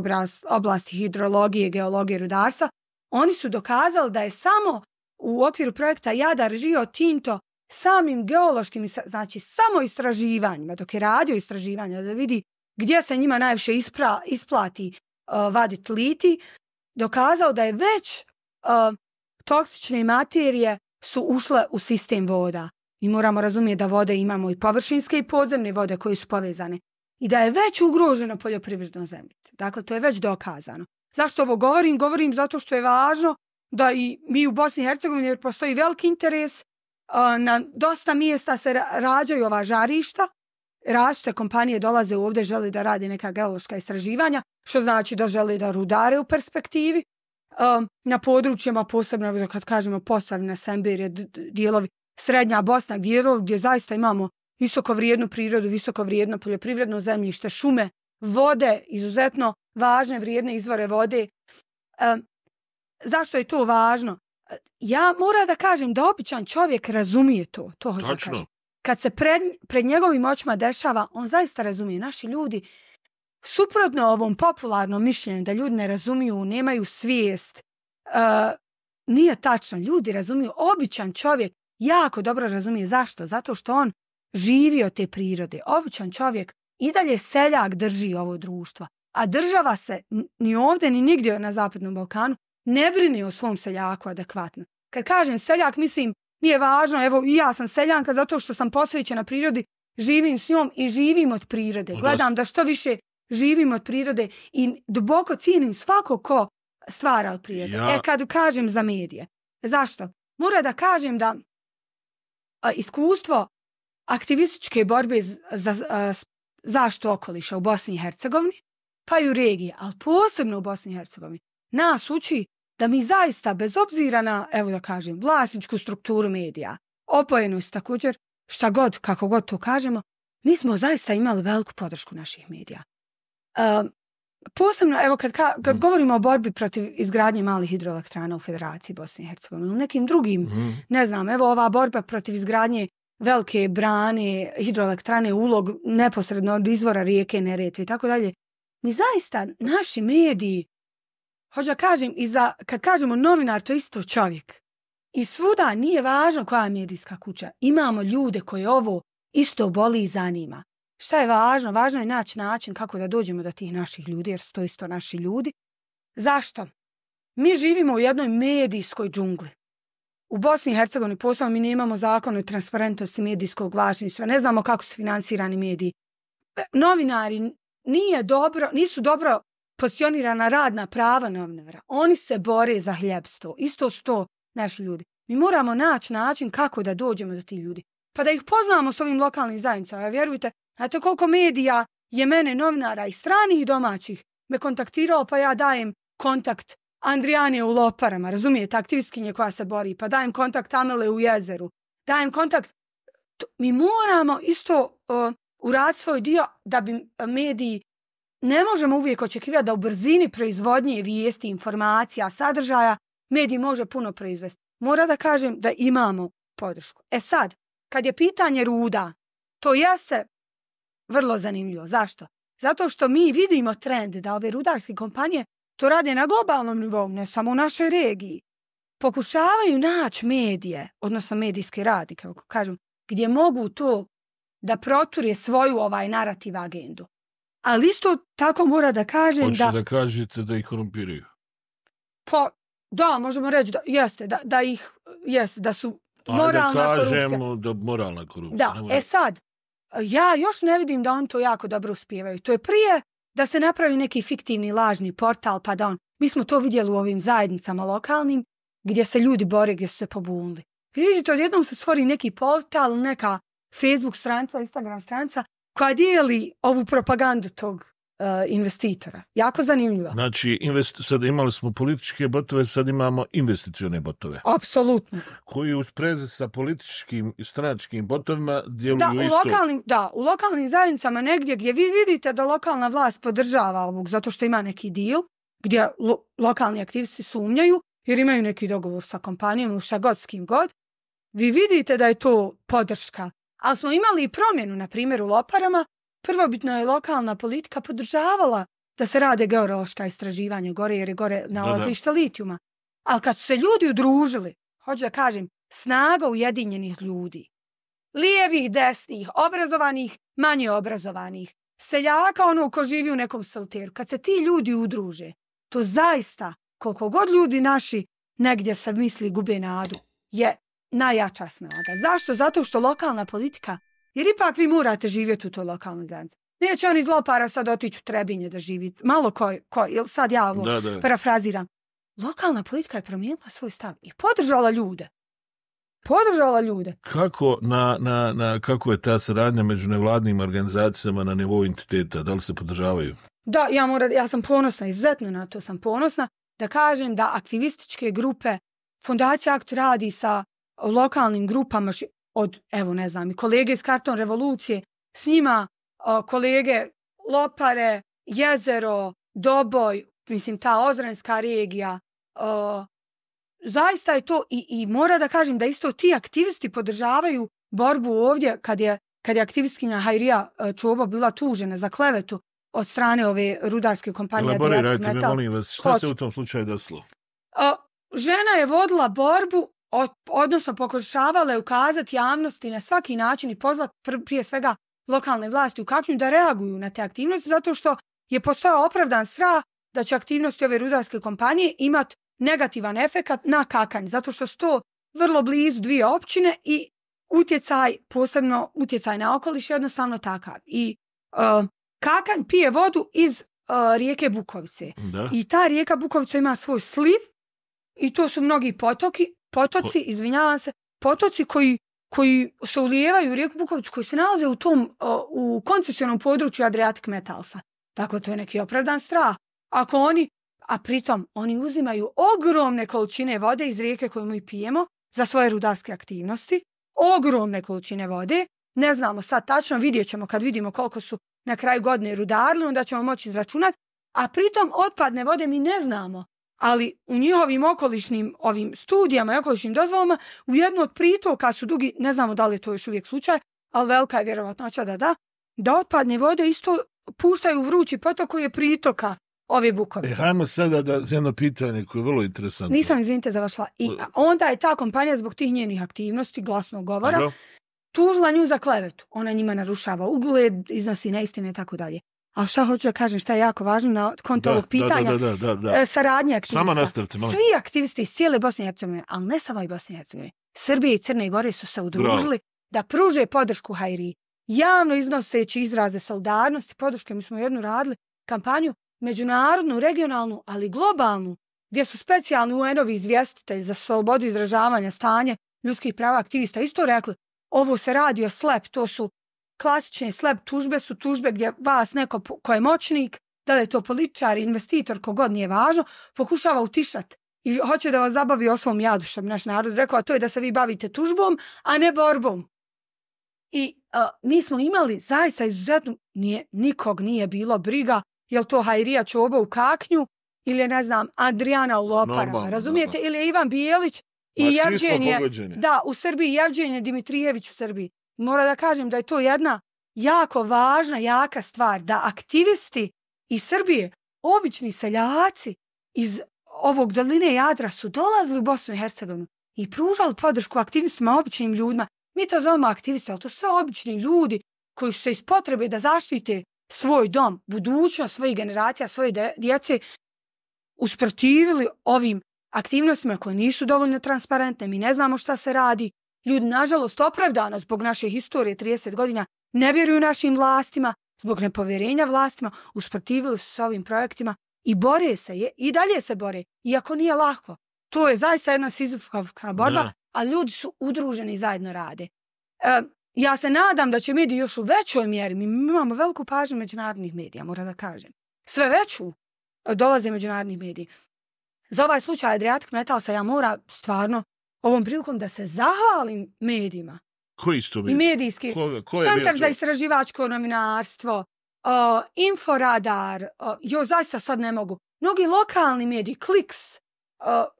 oblasti hidrologije, geologije, rudarstva. Oni su dokazali da je samo u okviru projekta Jadar Rio Tinto samim geološkim, znači samo istraživanjima, dok je radio istraživanja da vidi gdje se njima najviše isplati vaditi litij, dokazao da je već toksične materije su ušle u sistem voda. Mi moramo razumjeti da vode imamo i površinske i podzemne vode koje su povezane i da je već ugroženo poljoprivredno zemljište. Dakle, to je već dokazano. Zašto ovo govorim? Govorim zato što je važno da i mi u Bosni i Hercegovini, jer postoji veliki interes, na dosta mjesta se rađaju ova žarišta, različite kompanije dolaze ovdje, žele da rade neka geološka istraživanja, što znači da žele da rudare u perspektivi. Na područjima, posebno kad kažemo Posavina, Semberije, dijelovi Srednja Bosna, gdje zaista imamo visoko vrijednu prirodu, visoko vrijedno poljoprivredno zemljište, šume, vode, izuzetno važne vrijedne izvore vode. Zašto je to važno? Ja moram da kažem da običan čovjek razumije to. To hoću da kažem. Kad se pred njegovim očima dešava, on zaista razumije. Naši ljudi, suprotno ovom popularnom mišljenju da ljudi ne razumiju, nemaju svijest, nije tačno. Ljudi razumiju. Običan čovjek jako dobro razumije. Zašto? Zato što on živi od te prirode. Običan čovjek i dalje seljak drži ovo društvo. A država se ni ovdje ni nigdje na Zapadnom Balkanu ne brini o svom seljaku adekvatno. Kad kažem seljak, mislim, nije važno, evo i ja sam seljanka zato što sam posvećena prirodi, živim s njom i živim od prirode. Gledam da što više živim od prirode i duboko cijenim svako ko stvara od prirode. Kad kažem za medije. Zašto? Moram da kažem da iskustvo aktivističke borbe za zaštitu okoliša u Bosni i Hercegovini, pa i u regiji, ali posebno u Bosni i Hercegovini, nas uči da mi zaista, bez obzira na, evo da kažem, vlasničku strukturu medija, opojenost također, šta god, kako god to kažemo, mi smo zaista imali veliku podršku naših medija. Posebno, evo, kad govorimo o borbi protiv izgradnje malih hidroelektrana u Federaciji Bosne i Hercegovine, u nekim drugim, ne znam, evo ova borba protiv izgradnje velike brane, hidroelektrane, ulog neposredno od izvora rijeke Neretve i tako dalje. Mi zaista, naši mediji, hoću da kažem, kad kažemo novinar, to je isto čovjek. I svuda nije važno koja je medijska kuća. Imamo ljude koje ovo isto boli i zanima. Šta je važno? Važno je naći način kako da dođemo do tih naših ljudi, jer su to isto naši ljudi. Zašto? Mi živimo u jednoj medijskoj džungli. U Bosni i Hercegovini posebno mi nemamo zakon o transparentnosti medijskog vlasništva, ne znamo kako su finansirani mediji. Novinari nisu dobro pozicionirana radna prava novinara. Oni se bore za hljebstvo. Isto su to naši ljudi. Mi moramo naći način kako da dođemo do tih ljudi. Pa da ih poznamo s ovim lokalnim zajednicama. Vjerujte, znate koliko medija je mene, novinara i stranih i domaćih, me kontaktirao, pa ja dajem kontakt Andrijane u Loparama, razumijete, aktivistkinje koja se bori, pa dajem kontakt Amele u Jezeru, dajem kontakt. Mi moramo isto uraditi svoj dio da bi mediji, ne možemo uvijek očekivati da u brzini proizvodnje vijesti, informacija, sadržaja, mediji može puno proizvesti. Mora da kažem da imamo podršku. Sad, kad je pitanje ruda, to jeste vrlo zanimljivo. Zašto? Zato što mi vidimo trend da ove rudarske kompanije to rade na globalnom nivou, ne samo u našoj regiji. Pokušavaju naći medije, odnosno medijske radnike, kako kažem, gdje mogu to da proture svoju narativ agendu. Ali isto tako mora da kažem Hoće da kažete da ih korumpiraju? Pa, da, možemo reći da jeste, da ih, jeste, da su moralna korupcija. Da kažemo da moralna korupcija. Da, sad, ja još ne vidim da oni to jako dobro uspijevaju. To je prije da se napravi neki fiktivni lažni portal, pa da mi smo to vidjeli u ovim zajednicama lokalnim, gdje se ljudi bore, gdje su se pobunili. Vi vidite, odjednom se stvori neki portal, neka Facebook stranica, Instagram stranica, koja dijeli ovu propagandu tog investitora. Jako zanimljiva. Znači, sad imali smo političke botove, sad imamo investicione botove. Apsolutno. Koji u sprezi sa političkim i stranačkim botovima djeluju isto. U lokalnim zajednicama negdje gdje vi vidite da lokalna vlast podržava ovog zato što ima neki deal, gdje lokalni aktivisti sumnjaju, jer imaju neki dogovor sa kompanijom u šta god s kim god, vi vidite da je to podrška. Ali smo imali i promjenu, na primjer u Loparama, prvobitno je lokalna politika podržavala da se rade geološka istraživanja gore, jer je gore nalazište litijuma. Ali kad su se ljudi udružili, hoću da kažem, snaga ujedinjenih ljudi, lijevih, desnih, obrazovanih, manje obrazovanih, seljaka ko živi u nekom salteru, kad se ti ljudi udruže, to zaista, koliko god ljudi naši negdje se misli gube nadu, je najjača snaga. Zašto? Zato što lokalna politika, jer ipak vi morate živjeti u toj lokalnoj zajednici. Neće on iz Lopara sad otići u Trebinje da živi. Malo ili sad ja ovo parafraziram. Lokalna politika je promijenila svoj stav i podržala ljude. Kako je ta saradnja među nevladnim organizacijama na nivou entiteta? Da li se podržavaju? Da, ja sam ponosna, izuzetno na to sam ponosna, da kažem da aktivističke grupe, Fondacija Akt radi sa lokalnim grupama od, evo ne znam, i kolege iz Karton revolucije, s njima kolege Lopare, Jezero, Doboj, mislim ta Ozrenska regija, zaista je to i mora da kažem da isto ti aktivisti podržavaju borbu ovdje kad je aktivistkinja Hajrija Čobo bila tužena za klevetu od strane ove rudarske kompanije Adriatic Metal. Molim vas, šta se u tom slučaju desilo? Žena je vodila borbu, odnosno pokušavala je ukazati javnosti na svaki način i pozvati prije svega lokalne vlasti u kakvim da reaguju na te aktivnosti, zato što je postojao opravdan strah da će aktivnosti ove rudarske kompanije imati negativan efekat na Kakanj, zato što su to vrlo blizu dvije općine i utjecaj, posebno utjecaj na okoliš je jednostavno takav. I Kakanj pije vodu iz rijeke Bukovice. Da. I ta rijeka Bukovica ima svoj sliv i to su mnogi potoci, izvinjavam se, potoci koji se ulijevaju u rijeku Bukovicu, koji se nalaze u koncesionom području Adriatic Metalsa. Dakle, to je neki opravdan strah. A pritom oni uzimaju ogromne količine vode iz rijeke koju mi pijemo za svoje rudarske aktivnosti. Ogromne količine vode. Ne znamo sad tačno, vidjet ćemo kad vidimo koliko su na kraju godine rudarili, onda ćemo moći izračunati. A pritom otpadne vode mi ne znamo. Ali u njihovim okolišnim ovim studijama i okolišnim dozvolama u jednu od pritoka su dugi, ne znamo da li je to još uvijek slučaj, ali velika je vjerovatnoća da otpadne vode isto puštaju u vrući potok koji je pritoka ove Bukovice. Hajmo sada da jedno pitanje koje je vrlo interesantno. Nisam, izvinite, završila. I onda je ta kompanija zbog tih njenih aktivnosti, glasnog govora, tužila nju za klevetu. Ona njima narušava ugled, iznosi neistine i tako dalje. A šta hoću da kažem, šta je jako važno na konto ovog pitanja? Saradnja aktivista. Samo nastavite. Svi aktivisti iz cijele Bosne i Hercegovine, ali ne samo i Bosne i Hercegovine, Srbije i Crne Gore su se udružili da pruže podršku Hairiji. Javno iznoseći izraze solidarnosti, podrške. Mi smo jednu radili kampanju međunarodnu, regionalnu, ali globalnu, gdje su specijalni UN-ovi izvjestitelji za slobodu izražavanja, stanje ljudskih prava aktivista isto rekli, ovo se radi o slep, to su klasične slep tužbe, su tužbe gdje vas neko ko je moćnik, da li je to političar, investitor, kogod nije važno, pokušava utišati i hoće da vas zabavi o svom jadu, što bi naš narod rekao, a to je da se vi bavite tužbom, a ne borbom. I mi smo imali zaista izuzetno, nikog nije bilo briga, je li to Hairija Čoba u Kaknju ili je, ne znam, Adriana u Loparama, razumijete? Ili je Ivan Bijelić i Jevđenje, u Srbiji, Jevđenje Dimitrijević u Srbiji. Moram da kažem da je to jedna jako važna, jaka stvar, da aktivisti iz Srbije, obični seljaci iz ovog doline Jadra su dolazili u Bosnu i Hercegovinu i pružali podršku aktivistima, običnim ljudima. Mi to zovemo aktivisti, ali to su sve obični ljudi koji su se iz potrebe da zaštite svoj dom, budućnost svojih generacija, svoje djece, usprotivili ovim aktivnostima koje nisu dovoljno transparentne, mi ne znamo šta se radi. Ljudi, nažalost, opravdano zbog naše historije 30 godina ne vjeruju našim vlastima, zbog nepovjerenja vlastima, usprotivili su se ovim projektima i bore se, i dalje se bore, iako nije lako. To je zaista jedna sizifovska borba, a ljudi su udruženi i zajedno rade. Ja se nadam da će mediji još u većoj mjeri, mi imamo veliku pažnju međunarodnih medija, moram da kažem, sve veću dolaze međunarodnih mediji. Za ovaj slučaj Adriatic Metalsa ja moram stvarno ovom prilikom da se zahvalim medijima. Koji su to i medijski? Centar za istraživačko novinarstvo, Inforadar, zaista sad ne mogu. Mnogi lokalni mediji, Kliks,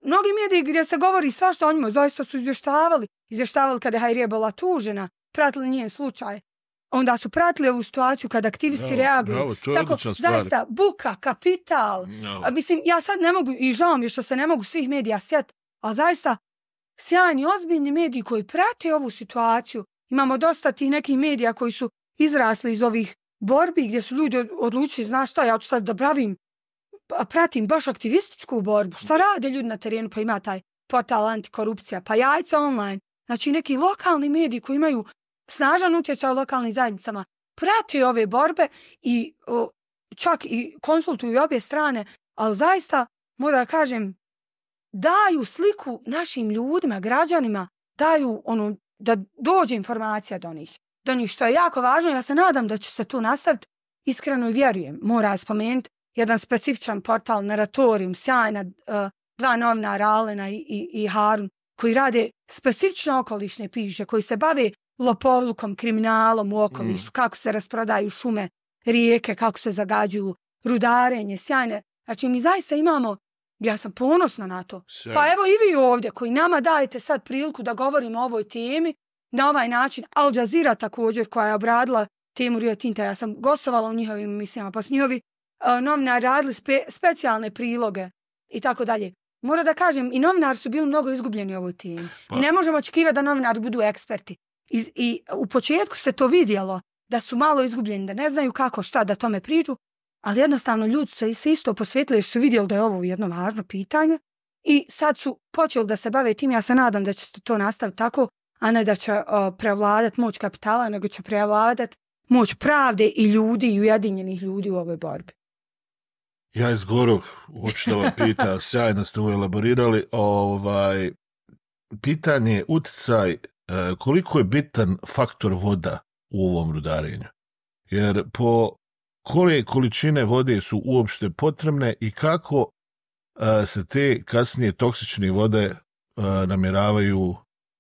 mnogi mediji gdje se govori svašta o njima, zaista su izvještavali kada je Hairija bila tužena, pratili njen slučaj. Onda su pratili ovu situaciju kad aktivisti reaguju. Bravo, to je odlična stvar. Zaista, buka, kapital. Mislim, ja sad ne mogu, i žao mi je što se ne mogu svih medija sjetiti, ali zaista sjajni, ozbiljni mediji koji prate ovu situaciju. Imamo dosta tih nekih medija koji su izrasli iz ovih borbi gdje su ljudi odlučili, znaš šta, ja ću sad da pratim baš aktivističku borbu. Šta rade ljudi na terenu? Pa ima taj portal Antikorupcija, pa Jajca online. Znači neki lokalni mediji koji imaju snažan utjecaj u lokalnim zajednicama prate ove borbe i čak i konsultuju obje strane, ali zaista, moram da kažem, daju sliku našim ljudima, građanima, daju da dođe informacija do njih, što je jako važno. Ja se nadam da će se to nastaviti, iskreno i vjerujem. Mora spomenuti jedan specifičan portal Naratorium, sjajna dva novinara, Alena i Harun, koji rade specifično okolišne piše, koji se bave lopovlukom, kriminalom u okolišu, kako se rasprodaju šume, rijeke, kako se zagađuju, rudarenje, sjajne. Znači, mi zaista imamo, ja sam ponosna na to. Pa evo i vi ovdje, koji nama dajete sad priliku da govorimo o ovoj temi, na ovaj način. Al Jazeera također, koja je obradila temu Rio Tinta, ja sam gostovala u njihovim emisijama, pa su njihovi novinari radili specijalne priloge i tako dalje. Moram da kažem, i novinari su bili mnogo izgubljeni u ovoj temi. I ne možemo očekivati da novinari budu eksperti. I u početku se to vidjelo, da su malo izgubljeni, da ne znaju kako, šta, da tome priču, ali jednostavno ljudi su se isto posvetili jer su vidjeli da je ovo jedno važno pitanje i sad su počeli da se bave tim. Ja se nadam da će se to nastaviti tako, a ne da će prevladati moć kapitala, nego će prevladati moć pravde i ljudi i ujedinjenih ljudi u ovoj borbi. Ja iz Gorog, hoću da vam pitam, sjajno ste ovo elaborirali, pitanje, uticaj, koliko je bitan faktor voda u ovom rudarenju? Jer po koje količine vode su uopšte potrebne i kako se te kasnije toksične vode namjeravaju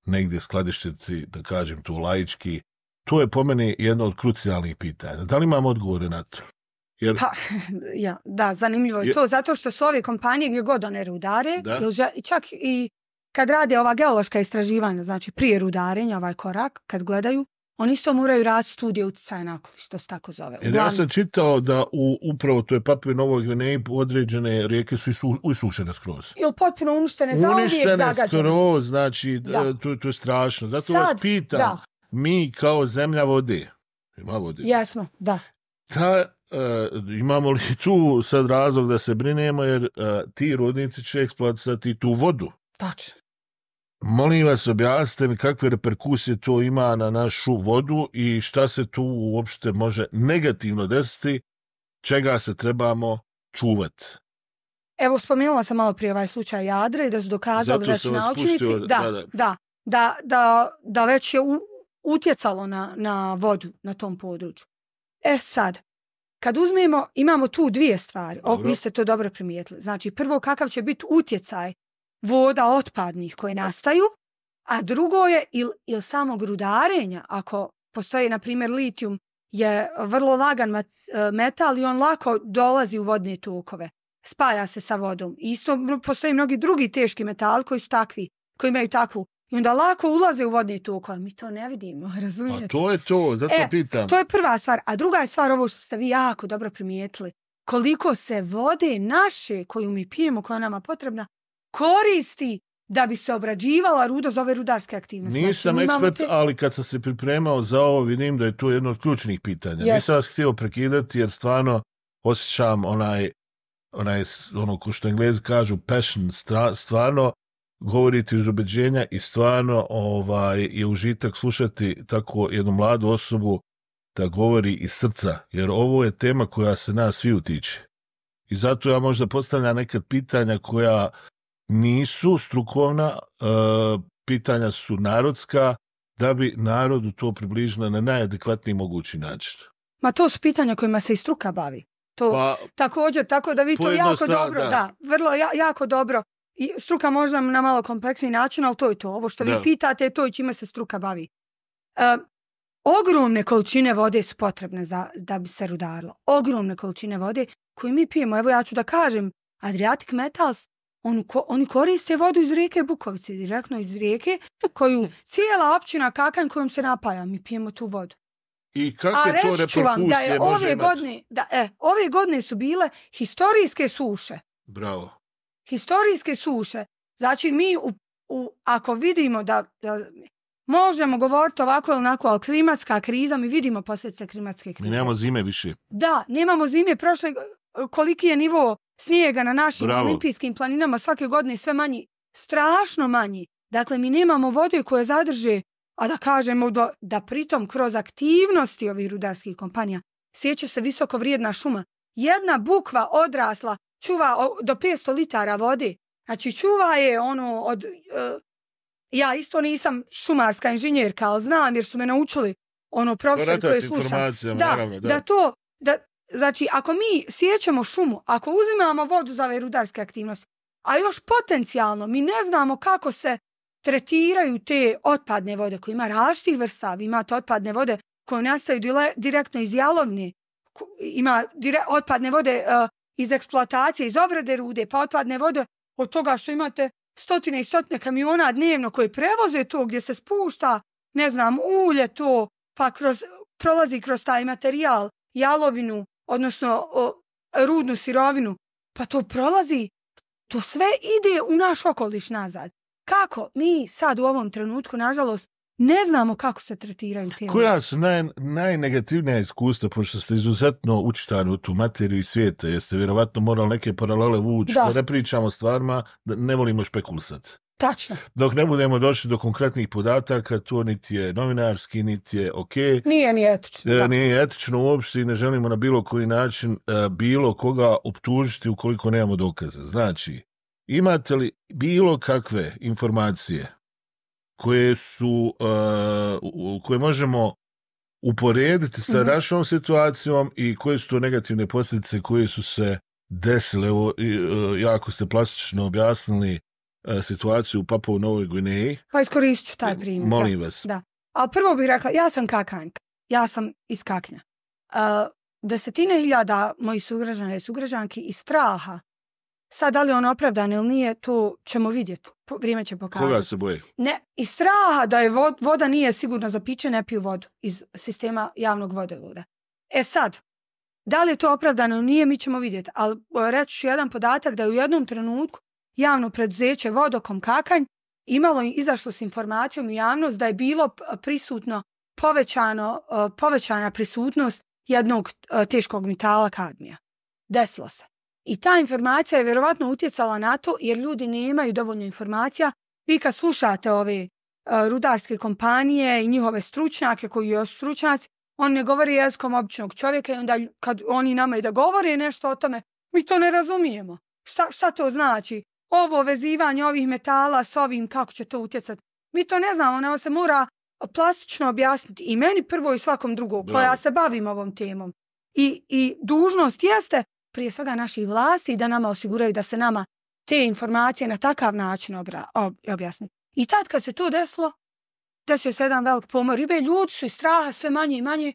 negdje skladištiti, da kažem tu laički. To je po meni jedno od krucijalnih pitanja. Da li imamo odgovore na to? Jer... Pa, da, zanimljivo je to, zato što su ove kompanije gdje god one rudare, čak i kad rade ova geološka istraživanja, znači prije rudarenja, ovaj korak, kad gledaju, oni isto moraju raditi studije utjecaja na okoliš, što se tako zove. Jer ja sam čitao da upravo to je Papui Novoj Gvineji određene rijeke su isušene skroz. Ili potpuno uništene, zauvijek zagađene. Skroz, znači to je strašno. Zato vas pitam, mi kao zemlja vode, ima vode. Jesmo, da. Imamo li tu sad razlog da se brinemo, jer ti rudnici će eksploatirati tu vodu. Tačno. Molim vas, objasnite mi kakve reperkusije to ima na našu vodu i šta se tu uopšte može negativno desiti, čega se trebamo čuvati. Evo, spomenula sam malo prije ovaj slučaj Jadre i da su dokazali već naučnici da već je utjecalo na vodu na tom području. Sad, kad uzmemo, imamo tu dvije stvari. Vi ste to dobro primijetili. Znači, prvo, kakav će biti utjecaj voda otpadnih koje nastaju, a drugo je ili samog rudarenja. Ako postoji, na primjer, litijum je vrlo lagan metal i on lako dolazi u vodne tokove. Spaja se sa vodom. Isto postoji mnogi drugi teški metali koji su takvi, koji imaju takvu. I onda lako ulaze u vodne tokove. Mi to ne vidimo, razumijete? A to je to, zato pitam. To je prva stvar. A druga je stvar, ovo što ste vi jako dobro primijetili. Koliko se vode naše, koju mi pijemo, koja je nama potrebna, koristi da bi se obrađivala ruda za ove rudarske aktivnosti. Nisam ekspert, ali kad sam se pripremao za ovo, vidim da je to jedno od ključnih pitanja. Nisam vas htio prekidati jer stvarno osjećam ono ko što Englezi kažu passion, stvarno govoriti iz ubeđenja i stvarno je užitak slušati tako jednu mladu osobu da govori iz srca, jer ovo je tema koja se nas svi utiče. I zato ja možda postavljam nekad pitanja koja nisu strukovna, pitanja su narodska, da bi narodu to približilo na najadekvatniji mogući način. Ma to su pitanja kojima se i struka bavi. To također, tako da vi to jako dobro, vrlo jako dobro. I struka možda na malo kompleksni način, ali to je to. Ovo što vi pitate je to i čime se struka bavi. Ogromne količine vode su potrebne da bi se rudarilo. Ogromne količine vode koje mi pijemo. Evo ja ću da kažem, Adriatic Metals, oni koriste vodu iz rijeke Bukovice, direktno iz rijeke koju cijela općina Kakanj kojom se napaja. Mi pijemo tu vodu. I kakve to reperkusije može imati? Ove godine su bile historijske suše. Bravo. Historijske suše. Znači mi ako vidimo da možemo govoriti ovako ili onako, ali klimatska kriza, mi vidimo posljedice klimatske krize. Mi nemamo zime više. Da, nemamo zime. Koliki je nivo snijega na našim olimpijskim planinama svake godine sve manji, strašno manji. Dakle, mi nemamo vode koje zadrže, a da kažemo da pritom kroz aktivnosti ovih rudarskih kompanija sjeća se visoko vrijedna šuma. Jedna bukva odrasla čuva do 500 litara vode. Znači, čuva je od... ja isto nisam šumarska inženjerka, ali znam jer su me naučili profesor koji slušam. Znači, ako mi sjećamo šumu, ako uzimamo vodu za ove rudarske aktivnosti, a još potencijalno mi ne znamo kako se tretiraju te otpadne vode koje ima različitih vrsta. Vi imate otpadne vode koje nastaju direktno iz jalovine, ima otpadne vode iz eksploatacije, iz obrade rude, pa otpadne vode od toga što imate stotine i stotine kamiona dnevno koji prevoze to gdje se spušta, ne znam, ulje to, pa prolazi kroz taj materijal, jalovinu, odnosno rudnu sirovinu, pa to prolazi, to sve ide u naš okoliš nazad. Kako? Mi sad u ovom trenutku, nažalost, ne znamo kako se tretiraju te. Koja su najnegativnija iskustva, pošto ste izuzetno učitani u tu materiju i svijeta, jeste vjerovatno morali neke paralele vući, da ne pričamo stvarima, da ne volimo špekulisati. Tačno. Dok ne budemo došli do konkretnih podataka, to niti je novinarski, niti je okej. Nije ni etično. Nije etično uopšte i ne želimo na bilo koji način bilo koga optužiti ukoliko nemamo dokaze. Znači, imate li bilo kakve informacije koje možemo uporediti sa našom situacijom i koje su to negativne posljedice koje su se desile? Evo, jako ste plastično objasnili situaciju u Papui Novoj Gvineji. Pa iskoristit ću taj primjer. Molim vas. Da. Ali prvo bih rekla, ja sam kakanjka. Ja sam iz Kaknja. Desetine hiljada mojih sugrađana i sugrađanki iz straha. Sad, da li on opravdan ili nije, to ćemo vidjeti. Vrijeme će pokazati. Koga se boje? Ne, iz straha da je voda nije sigurna za piće, ne piju vodu iz sistema javnog vodovoda. Sad, da li je to opravdano ili nije, mi ćemo vidjeti. Ali reći ću jedan podatak da je u jednom trenutku javno preduzeće Vodokom Kakanj izašlo s informacijom u javnost da je bilo prisutno povećana prisutnost jednog teškog metala kadmija. Desilo se. I ta informacija je vjerovatno utjecala na to jer ljudi nemaju dovoljno informacija. Vi kad slušate ove rudarske kompanije i njihove stručnjake koji su stručnjaci, oni ne govore jezikom običnog čovjeka i onda kad oni nama i da govore nešto o tome, mi to ne razumijemo. Šta to znači? Ovo vezivanje ovih metala s ovim, kako će to utjecati? Mi to ne znamo, nama se mora plastično objasniti i meni prvo i svakom drugom, koja se bavim ovom temom. I dužnost jeste prije svega naših vlasti da nama osiguraju da se nama te informacije na takav način objasni. I tad kad se to desio se jedan velik pomor ribe, ljudi su iz straha sve manje i manje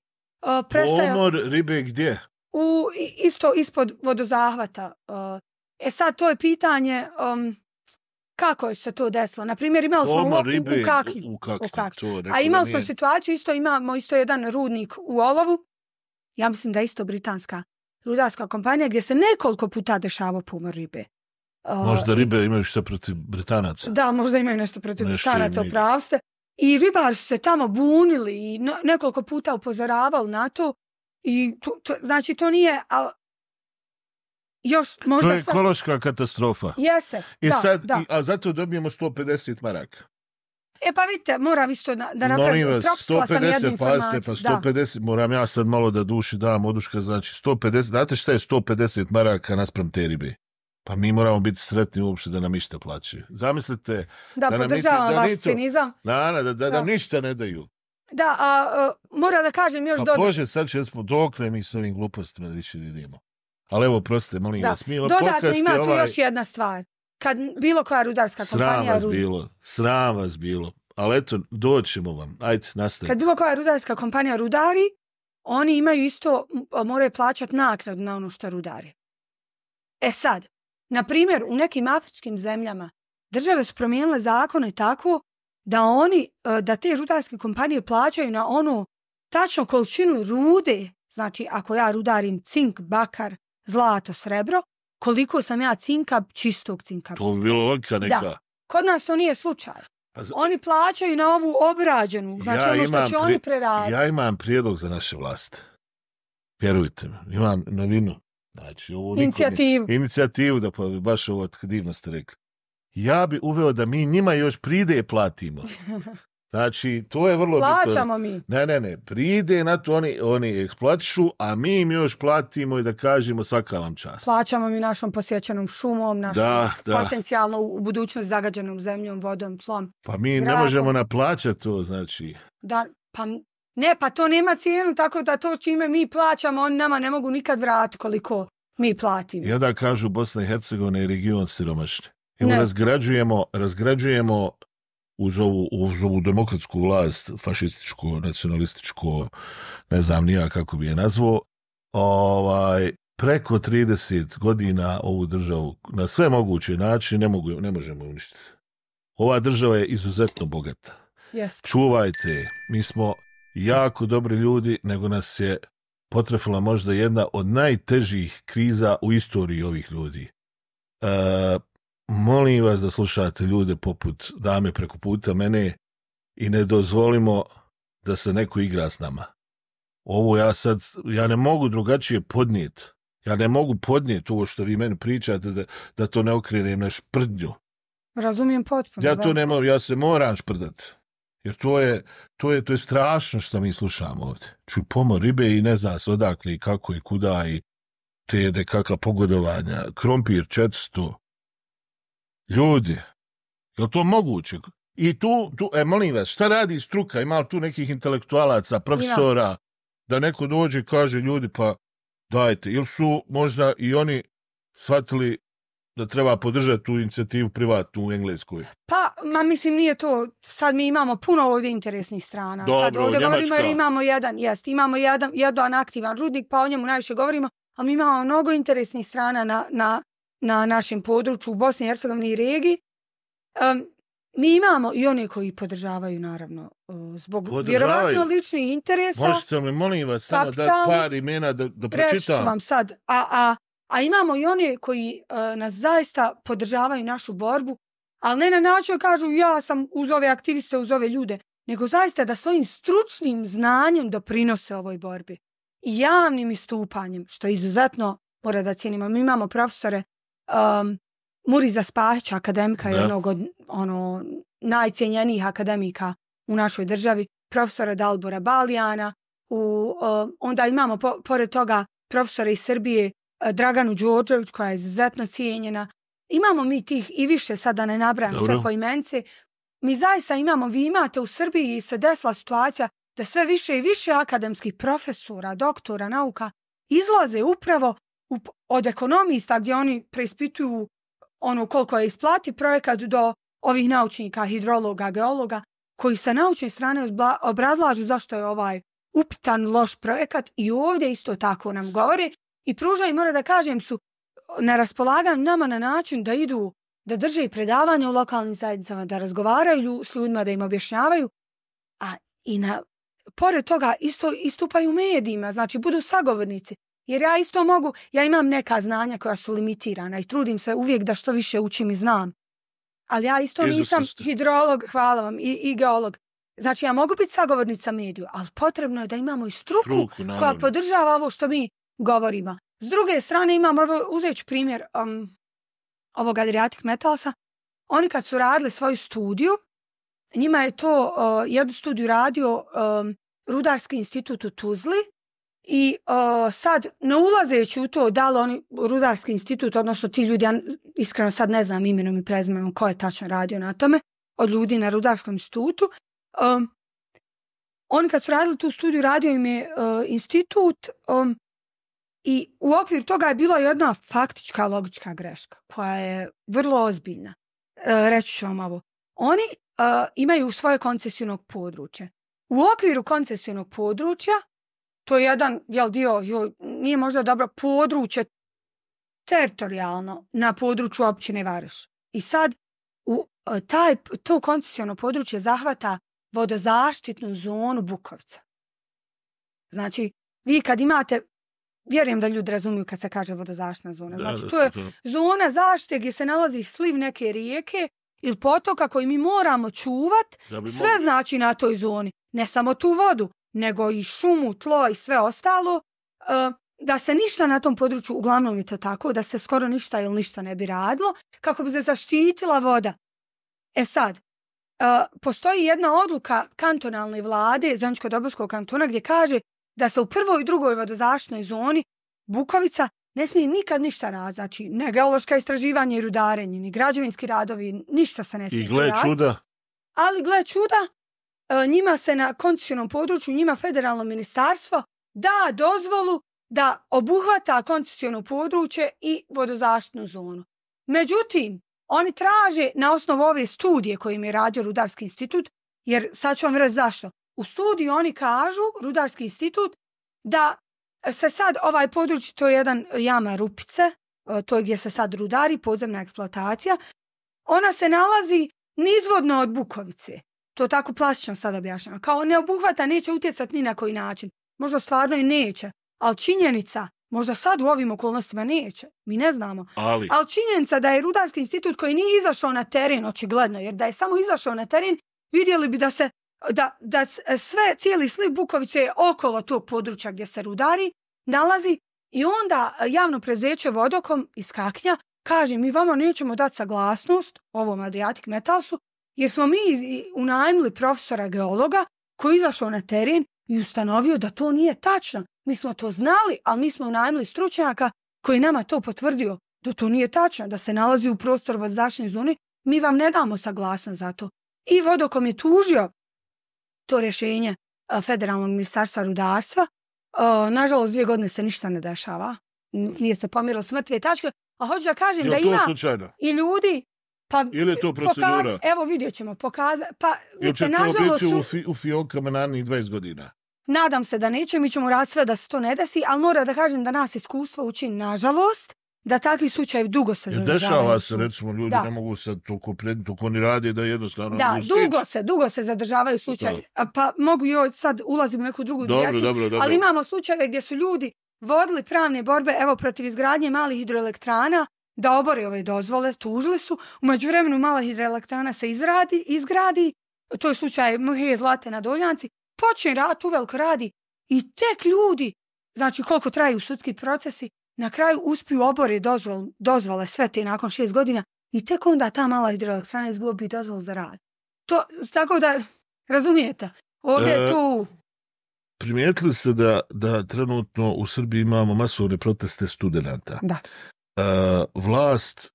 prestaju... Pomor ribe gdje? Isto ispod vodozahvata. Sad to je pitanje kako je se to desilo. Naprimjer, imali smo u Kaknju. A imali smo situaciju, imamo jedan rudnik u Olovu, ja mislim da je isto britanska rudarska kompanija, gdje se nekoliko puta dešavao pomor ribe. Možda ribe imaju što protiv Britanaca. Da, možda imaju nešto protiv Britanaca, upravo ste. I ribari su se tamo bunili i nekoliko puta upozoravali na to. I znači to nije... To je ekološka katastrofa. Jeste, da. A zato dobijemo 150 maraka. Pa vidite, moram isto da napravim. Molim vas, 150, pazite, pa 150, moram ja sad malo da duši dam oduška, znači 150, znate šta je 150 maraka naspram te ribe? Pa mi moramo biti sretni uopšte da nam ništa plaćaju. Zamislite... Da podržavam vaš cinizam. Da nam ništa ne daju. Da, moram da kažem još Pa Bože, sad ćemo dokle mi s ovim glupostima da više idemo. Ali evo, prostite, molim vas. Dodatno ima tu još jedna stvar. Kad bilo koja rudarska kompanija... Sram vas bilo. Ali eto, doćemo vam. Ajde, nastavite. Kad bilo koja rudarska kompanija rudari, oni imaju isto, moraju plaćati naknadu na ono što rudari. Sad, na primjer, u nekim afričkim zemljama države su promijenile zakone tako da te rudarske kompanije plaćaju na ono tačno količinu rude. Znači, ako ja rudarim cink, bakar, zlato, srebro, koliko sam ja čistog cinka. To bi bilo logika neka. Da. Kod nas to nije slučaj. Oni plaćaju na ovu obrađenu, znači ono što će oni preraditi. Ja imam prijedlog za naše vlasti. Vjerujte mi, imam novinu. Znači, inicijativu da baš ovo divno ste rekli. Ja bi uveo da mi njima još pride platimo. Znači, to je vrlo plaćamo mi. Ne, pride na to, oni eksploatišu, a mi im još platimo i da kažemo svaka vam čast. Plaćamo mi našom posjećenom šumom, našom potencijalno u budućnosti zagađenom zemljom, vodom, tlom. Pa mi ne možemo naplaćati to, znači. Pa to nema cijenu, tako da to čime mi plaćamo, oni nama ne mogu nikad vratiti koliko mi platimo. I onda kažu Bosna i Hercegovina i region siromašni. Evo razgrađujemo uz ovu demokratsku vlast, fašističko, nacionalističko, ne znam nija kako bi je nazvao, preko 30 godina ovu državu na sve moguće načine ne možemo uništiti. Ova država je izuzetno bogata. Yes. Čuvajte, mi smo jako dobri ljudi, nego nas je potrefila možda jedna od najtežih kriza u istoriji ovih ljudi. Molim vas da slušate ljude poput dame preko puta mene i ne dozvolimo da se neko igra s nama. Ovo ja ne mogu drugačije podnijeti. Ja ne mogu podnijeti ovo što vi meni pričate da to ne okrenem na šprdnju. Razumijem potpuno. Ja to ne moram, ja se moram šprdat. Jer to je strašno što mi slušamo ovdje. Čuj pomor ribe i ne zna se odakle i kako i kuda i te nekakva pogodovanja. Krompir 400. Ljudi, je li to moguće? I tu, molim vas, šta radi struka? Ima li tu nekih intelektualaca, profesora, da neko dođe i kaže ljudi pa dajte, ili su možda i oni shvatili da treba podržati tu inicijativu privatnu u Engleskoj? Pa, mislim, nije to, sad mi imamo puno ovdje interesnih strana. Dobro, sad ovdje Njemačka. govorimo jer imamo jedan aktivan rudnik, pa o njemu najviše govorimo, a mi imamo mnogo interesnih strana na našem području u Bosni i Hercegovini i regiji. Mi imamo i one koji podržavaju, naravno, zbog vjerovatno ličnih interesa. Možete li, molim vas, samo dati par imena da pročitam? Reći ću vam sad. A imamo i one koji nas zaista podržavaju našu borbu, ali ne na način kažu ja sam uz ove aktiviste, uz ove ljude, nego zaista da svojim stručnim znanjem doprinose ovoj borbi. I javnim istupanjem, što izuzetno mora da cijenimo. Mi imamo profesore Muriza Spahića, akademika, jednog od najcijenjenijih akademika u našoj državi, profesora Dalibora Balijana, onda imamo pored toga profesora iz Srbije Draganu Đorđević, koja je izuzetno cijenjena. Imamo mi tih i više, sad da ne nabrajam sve poimence. Mi zaista imamo, vi imate u Srbiji se desila situacija da sve više i više akademskih profesora, doktora nauka izlaze upravo od ekonomista gdje oni preispituju koliko je isplati projekat do ovih naučnika, hidrologa, geologa, koji sa naučne strane obrazlažu zašto je ovaj upitan loš projekat i ovdje isto tako nam govori i pružaju, mora da kažem, su na raspolaganju nama na način da idu, da drže predavanja u lokalnim zajednicama, da razgovaraju s ljudima, da im objašnjavaju, a i pored toga isto istupaju u medijima, znači budu sagovornici. Jer ja isto mogu, ja imam neka znanja koja su limitirana i trudim se uvijek da što više učim i znam. Ali ja isto nisam hidrolog, hvala vam, i geolog. Znači ja mogu biti sagovornica mediju, ali potrebno je da imamo i struku koja podržava ovo što mi govorimo. S druge strane imamo, uzet ću primjer ovog Adriatic Metalsa. Oni kad su radili svoju studiju, njima je to jednu studiju radio Rudarski institut u Tuzli. I sad, ne ulazeći u to da li oni Rudarski institut, odnosno ti ljudi, ja iskreno sad ne znam imenom i prezimenom ko je tačno radio na tome, od ljudi na Rudarskom institutu, oni kad su radili tu studiju, radio im je institut i u okviru toga je bila jedna faktička logička greška koja je vrlo ozbiljna. Reći ću vam ovo. Oni imaju svoje koncesionog područje. U okviru koncesionog područja to je jedan dio, nije možda dobro područje teritorijalno na području općine Vareš. I sad to koncesiono područje zahvata vodozaštitnu zonu Bukovca. Znači, vi kad imate, vjerujem da ljudi razumiju kad se kaže vodozaštitna zona. Znači, to je zona zaštite gdje se nalazi sliv neke rijeke ili potoka koji mi moramo čuvat, sve znači na toj zoni. Ne samo tu vodu, nego i šumu, tlo i sve ostalo, da se ništa na tom području, uglavnom je to tako, da se skoro ništa ili ništa ne bi radilo, kako bi se zaštitila voda. E sad, postoji jedna odluka kantonalne vlade Zeničko-Dobojskog kantona gdje kaže da se u prvoj i drugoj vodozaštitnoj zoni Bukovica ne smije nikad ništa raditi. Znači, ne geološka istraživanja i rudarenje, ni građevinski radovi, ništa se ne smije raditi. I gle čuda. Ali gle čuda, njima se na koncesionom području, njima federalno ministarstvo da dozvolu da obuhvata koncesiono područje i vodozaštitnu zonu. Međutim, oni traže na osnovu ove studije koje im je radio Rudarski institut, jer sad ću vam reći zašto. U studiji oni kažu, Rudarski institut, da se sad ovaj područje, to je jedan jama Rupice, to je gdje se sad rudari, podzemna eksploatacija, ona se nalazi nizvodno od Bukovice. To tako plastično sad objašnjava. Kao ne obuhvata, neće utjecati ni na koji način. Možda stvarno i neće. Ali činjenica, možda sad u ovim okolnostima neće. Mi ne znamo. Ali činjenica da je Rudarski institut koji nije izašao na teren, očigledno, jer da je samo izašao na teren, vidjeli bi da sve, cijeli sliv Bukovice je okolo tog područja gdje se rudari, nalazi i onda javno preduzeće Vodokom iz Kaknja kaže, mi vama nećemo dati saglasnost ovom Adriatic Metalsu, jer smo mi unajmili profesora geologa koji je izašao na teren i ustanovio da to nije tačno. Mi smo to znali, ali mi smo unajmili stručnjaka koji nama to potvrdio da to nije tačno, da se nalazi u prostoru vodozaštitne zone, mi vam ne damo saglasnost za to. I Vodocom je tužio to rješenje Federalnog ministarstva rudarstva. Nažalost, 2 godine se ništa ne dešava. Nije se pomirilo s mrtve tačke. A hoću da kažem da ima slučajno? I ljudi... Pa, ili je to procedura? Evo vidjet ćemo. Ili će to biti u fiokama narednih 20 godina? Nadam se da neće, mi ćemo raditi sve da se to ne desi, ali mora da kažem da nas iskustvo uči, nažalost, da takvi slučajevi dugo se zadržavaju. Dešava se, recimo, ljudi ne mogu sad toliko prediti, toliko oni radi da jednostavno... Da, dugo se zadržavaju slučajevi. Pa mogu joj sad ulazim u neku drugu digresiju, ali imamo slučajeve gdje su ljudi vodili pravne borbe, evo, protiv izgradnje malih hidroelektrana, da obore ove dozvole, tužili su. U međuvremenu mala hidroelektrana se izgradi, to je slučaj Muhe Zlate na Doljanci, počne rat, uveliko radi i tek ljudi, znači koliko traju sudski procesi, na kraju uspiju obore dozvole sve te nakon 6 godina i tek onda ta mala hidroelektrana izgubi dozvolu za rad. To, tako da, razumijete, ovdje je tu... Primijetili ste da trenutno u Srbiji imamo masovne proteste studenata. Da. Vlast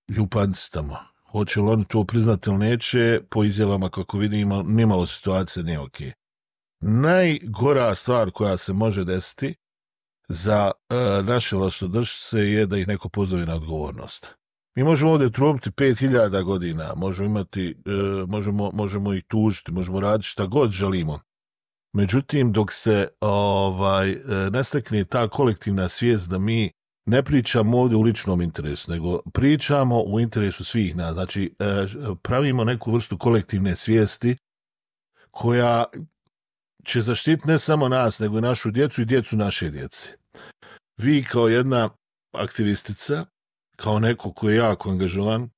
ljupanci tamo. Hoće li oni to priznati ili neće, po izjavama kako vidimo, nimalo situacija nije ok. Najgora stvar koja se može desiti za naše vlastodršce je da ih neko pozove na odgovornost. Mi možemo ovdje trubiti 5000 godina, možemo ih tužiti, možemo raditi šta god želimo. Međutim, dok se ne stekne ta kolektivna svijest da mi ne pričamo ovdje u ličnom interesu, nego pričamo u interesu svih nas. Znači, pravimo neku vrstu kolektivne svijesti koja će zaštiti ne samo nas, nego i našu djecu i djecu naše djece. Vi kao jedna aktivistica, kao neko koji je jako angažovan,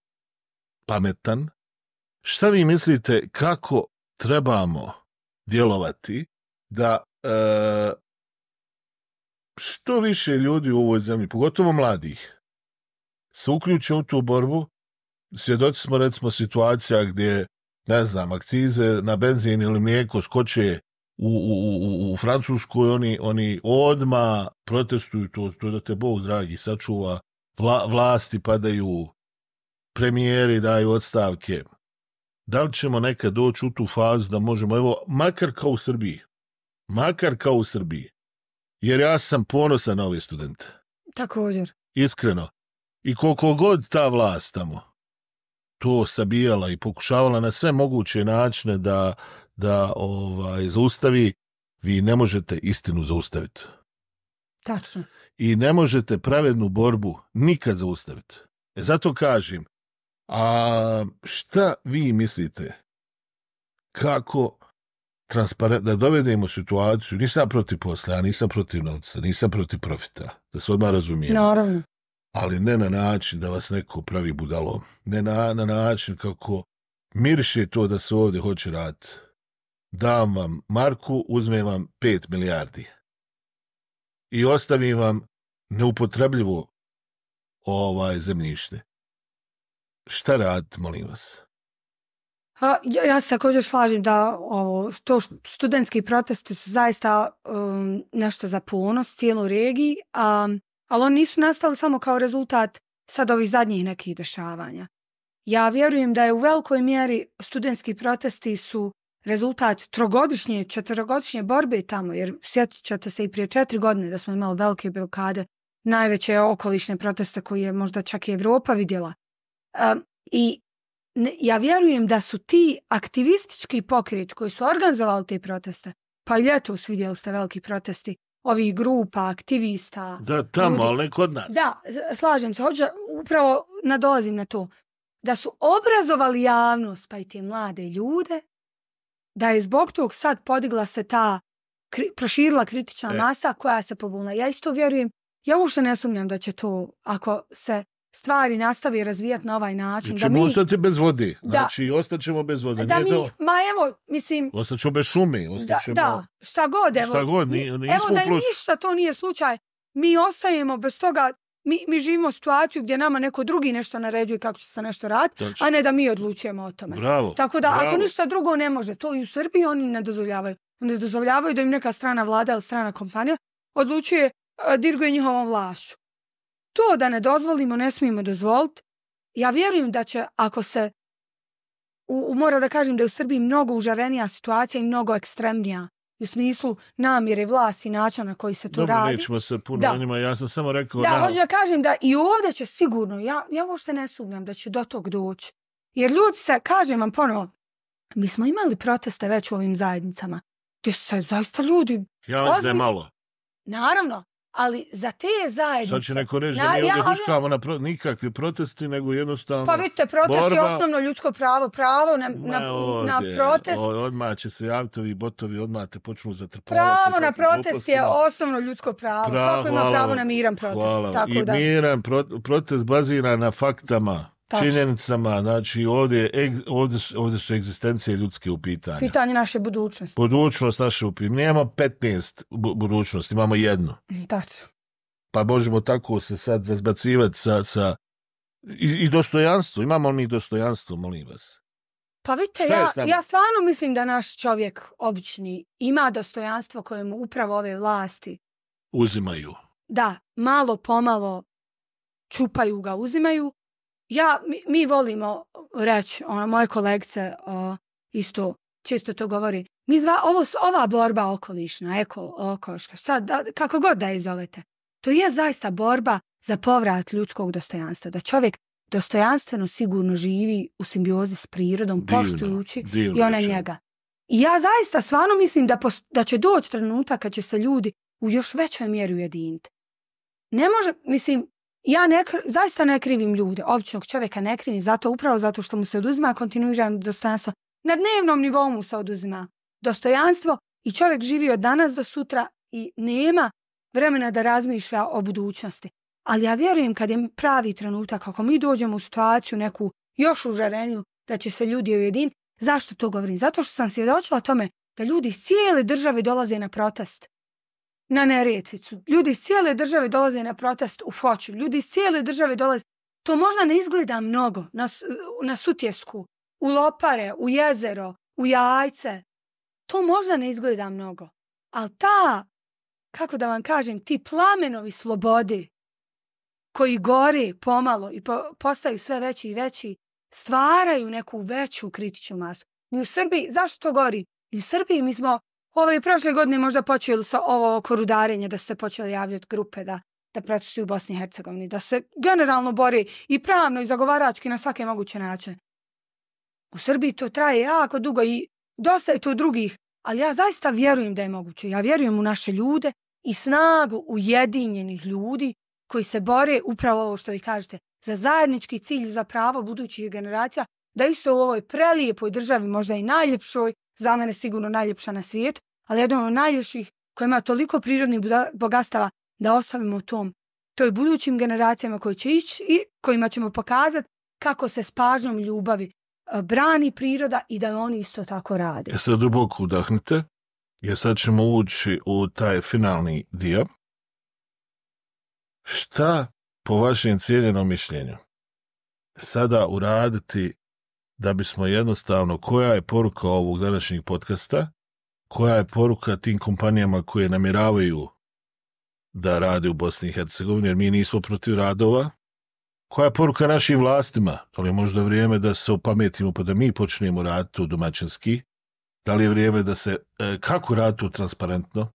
pametan, šta vi mislite kako trebamo djelovati da što više ljudi u ovoj zemlji, pogotovo mladih, se uključe u tu borbu? Svjedoci smo, recimo, situacija gdje, ne znam, akcize na benzin ili mlijeko skoče u Francuskoj, oni odmah protestuju, to da te Bog dragi sačuva, vlasti padaju, premijeri daju odstavke. Da li ćemo nekad doći u tu fazu da možemo, evo, makar kao u Srbiji, jer ja sam ponosan na ove studente. Također. Iskreno. I koliko god ta vlast tamo to sabijala i pokušavala na sve moguće načine da zaustavi, vi ne možete istinu zaustaviti. Tačno. I ne možete pravednu borbu nikad zaustaviti. Zato kažem, a šta vi mislite kako da dovedemo situaciju, nisam protiv posla, ja nisam protiv novca, nisam protiv profita, da se odmah razumijem. Naravno. Ali ne na način da vas neko pravi budalom, ne na način kako miriše to da se ovdje hoće raditi. Dam vam marku, uzmem vam 5 milijardi i ostavim vam neupotrebljivo zemljište. Šta raditi, molim vas? Ja se također slažem da to studentski protesti su zaista nešto za ponos cijeloj regiji, ali oni nisu nastali samo kao rezultat sad ovih zadnjih nekih dešavanja. Ja vjerujem da je u velikoj mjeri studentski protesti su rezultat 4-godišnje borbe tamo, jer sjetit ćete se i prije 4 godine da smo imali velike blokade, najveće okolišne proteste koje je možda čak i Evropa vidjela. I ja vjerujem da su ti aktivistički pokret koji su organizovali te proteste, pa i ljetos vidjeli ste veliki protesti ovih grupa, aktivista. Da, tamo, ali ne kod nas. Da, slažem se, upravo nadolazim na to. Da su obrazovali javnost, pa i te mlade ljude, da je zbog tog sad podigla se ta, proširila kritična masa koja se pobunila. Ja isto vjerujem, ja uopšte ne sumnjam da će to, ako se stvari nastavi razvijati na ovaj način. Da ćemo ostati bez vode. Znači, ostaćemo bez vode. Ostaćemo bez šume. Šta god, evo. Evo da ništa to nije slučaj. Mi ostajemo bez toga, mi živimo situaciju gdje nama neko drugi nešto naređuje kako će se nešto raditi, a ne da mi odlučujemo o tome. Bravo. Tako da, ako ništa drugo ne može, to i u Srbiji oni ne dozvoljavaju. Ne dozvoljavaju da im neka strana vlada ili strana kompanija odlučuje, dirguje njihovom vlašću. To da ne dozvolimo, ne smijemo dozvoliti. Ja vjerujem da će, ako se, moram da kažem da je u Srbiji mnogo užarenija situacija i mnogo ekstremnija u smislu namjere vlasti i načina na koji se to radi. Dobro, nećemo se puno o njima, ja sam samo rekao... Da, hoću da kažem da i ovdje će sigurno, ja uopšte ne sumnjam da će do tog doći. Jer ljudi se, kažem vam ponovo, mi smo imali proteste već u ovim zajednicama, gdje su se zaista ljudi... Ja mislim da je malo. Naravno, ali za te zajednice... Sad će neko reći da mi ovdje huškamo na nikakve protesti, nego jednostavno... Pa vidite, protest je osnovno ljudsko pravo na protest. Odmah će se javiti ovi botovi, odmah te počnu zatrpavati. Pravo na protest je osnovno ljudsko pravo. Svako ima pravo na miran protest. Hvala. Tako I da... miran protest bazira na faktama, činjenicama, znači ovdje su egzistencije ljudske u pitanju. Pitanje naše budućnosti. Budućnost naše u pitanju. Nemamo 15 budućnosti, imamo jednu. Tačno. Pa možemo tako se sad razbacivati sa i dostojanstvo. Imamo li mi dostojanstvo, molim vas? Pa vidite, ja stvarno mislim da naš čovjek obični ima dostojanstvo koje mu upravo ove vlasti uzimaju. Da, malo pomalo čupaju ga, uzimaju. Mi volimo reći, moje kolegice isto često to govori, ova borba okolišna, ekološka, sad, kako god da je zovete, to je zaista borba za povrat ljudskog dostojanstva, da čovjek dostojanstveno sigurno živi u simbiozi s prirodom, poštujući i ona njega. I ja zaista stvarno mislim da će doći trenutak kad će se ljudi u još većoj mjeri ujediniti. Ne može, mislim, ja zaista ne krivim ljude, običnog čovjeka ne krivim, upravo zato što mu se oduzima kontinuirano dostojanstvo. Na dnevnom nivou mu se oduzima dostojanstvo i čovjek živi od danas do sutra i nema vremena da razmišlja o budućnosti. Ali ja vjerujem kad je pravi trenutak, ako mi dođemo u situaciju neku još užareniju, da će se ljudi ujediniti. Zašto to govorim? Zato što sam svjedočila tome da ljudi iz cijele države dolaze na protest na Neretvicu. Ljudi iz cijele države dolaze na protest u Foču. Ljudi iz cijele države dolaze. To možda ne izgleda mnogo na Sutjesku, u Lopare, u jezero, u Jajce. To možda ne izgleda mnogo. Ali kako da vam kažem, ti plamenovi slobode koji gore pomalo i postaju sve veći i veći, stvaraju neku veću kritičnu masu. Ni u Srbiji, zašto to govori? Ni u Srbiji mi smo prošle godine možda počeli sa ovo oko rudarenja, da su se počeli javljati grupe da protestuju u Bosni i Hercegovini, da se generalno bori i pravno i zagovarački na svake moguće načine. U Srbiji to traje jako dugo i dosta je tu drugih, ali ja zaista vjerujem da je moguće. Ja vjerujem u naše ljude i snagu ujedinjenih ljudi koji se bore upravo ovo što vi kažete, za zajednički cilj, za pravo budućih generacija, da isto u ovoj prelijepoj državi, možda i najljepšoj, za mene sigurno najljepša na svijetu, ali jedan od najljepših koja ima toliko prirodnih bogatstava, da ostavimo toj budućim generacijama koji će ići i kojima ćemo pokazati kako se s pažnjom ljubavi brani priroda i da oni isto tako rade. Sad duboko udahnite, jer sad ćemo ući u taj finalni dio. Šta, po vašem cijenjenom mišljenju, sada uraditi da bismo jednostavno, koja je poruka ovog današnjeg podcasta, koja je poruka tim kompanijama koje namjeravaju da rade u Bosni i Hercegovini, jer mi nismo protiv radova, koja je poruka našim vlastima, da li je možda vrijeme da se opametimo pa da mi počnemo raditi u domaćinski, da li je vrijeme da se, kako raditi transparentno,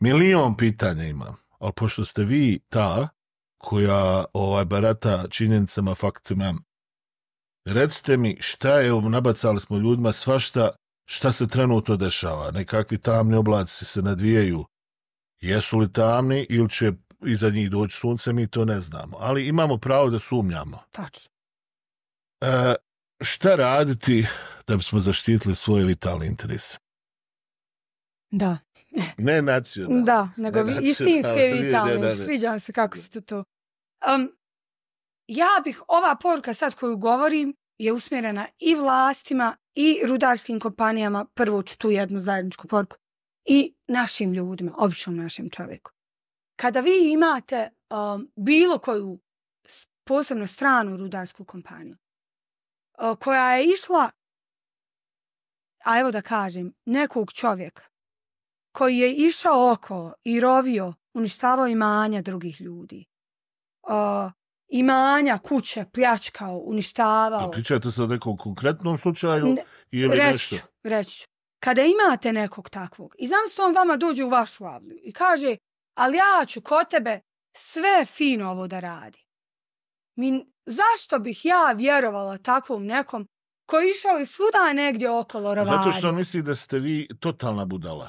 milion pitanja imam. Ali pošto ste vi ta koja barata činjenicama, faktima, recite mi šta je, nabacali smo ljudima svašta, šta se trenutno dešava, nekakvi tamni oblaci se nadvijaju, jesu li tamni ili će iza njih doći sunce, mi to ne znamo, ali imamo pravo da sumnjamo. Tačno. Šta raditi da bismo zaštitili svoje vitalne interese? Da. Ne nacionalno. Da, nego istinske vitalne. Sviđam se kako ste to. Ova poruka sad koju govorim je usmjerena i vlastima i rudarskim kompanijama, prvo ću tu jednu zajedničku poruku, i našim ljudima, običnom našem čovjeku. kada vi imate bilo koju posebno stranu rudarsku kompaniju koja je išla, a evo da kažem, nekog čovjeka koji je išao oko i rovio, uništavao imanja drugih ljudi, imanja, kuće, pljačkao, uništavao. A pričate se o nekom konkretnom slučaju ili nešto? Reći. Kada imate nekog takvog i zamislite on vama dođe u vašu avliju i kaže, ali ja ću kod tebe sve fino ovo da radi. Zašto bih ja vjerovala takvom nekom koji išao i svuda negdje okolo rovario? Zato što misli da ste vi totalna budala.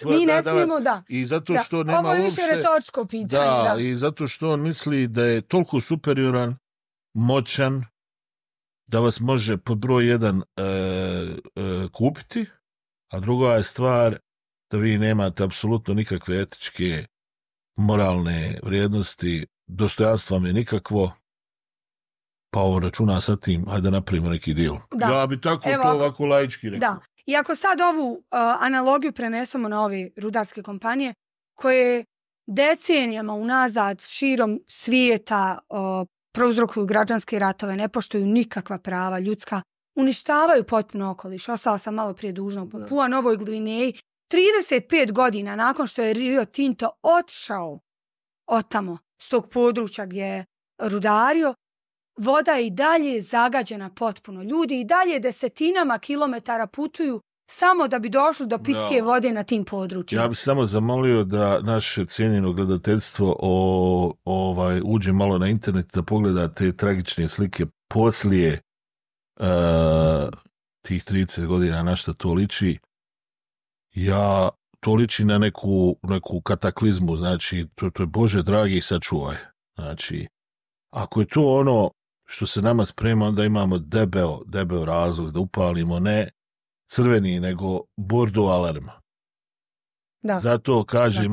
Mi ne smijemo da. I zato što nema ovo je više retoričko pitanje. Da, i zato što on misli da je toliko superioran, moćan, da vas može pod broj 1 kupiti, a druga je stvar da vi nemate apsolutno nikakve etičke, moralne vrijednosti, dostojanstva mi je nikakvo, pa ovo računa sa tim, hajde napravimo neki deal. Ja bi tako to ovako laički rekao. Da. I ako sad ovu analogiju prenesemo na ove rudarske kompanije koje decenijama unazad širom svijeta prouzrokuju građanske ratove, ne poštuju nikakva prava ljudska, uništavaju potpuno okoliš. Ostala sam malo prije dužna u Papua Novoj Gvineji. 35 godina nakon što je Rio Tinto otišao otamo s tog područja gdje je rudario, voda je i dalje zagađena potpuno. Ljudi i dalje desetinama kilometara putuju samo da bi došli do pitke vode na tim područjima. Ja bih samo zamolio da naše cijenjeno gledateljstvo uđe malo na internet da pogleda te tragične slike poslije tih 30 godina na što to liči. To liči na neku kataklizmu, znači to je Bože dragi sačuvaj. Znači, ako je to ono što se nama sprema, onda imamo debeo razlog da upalimo ne crveni, nego bordo alarm. Da. Zato kažem,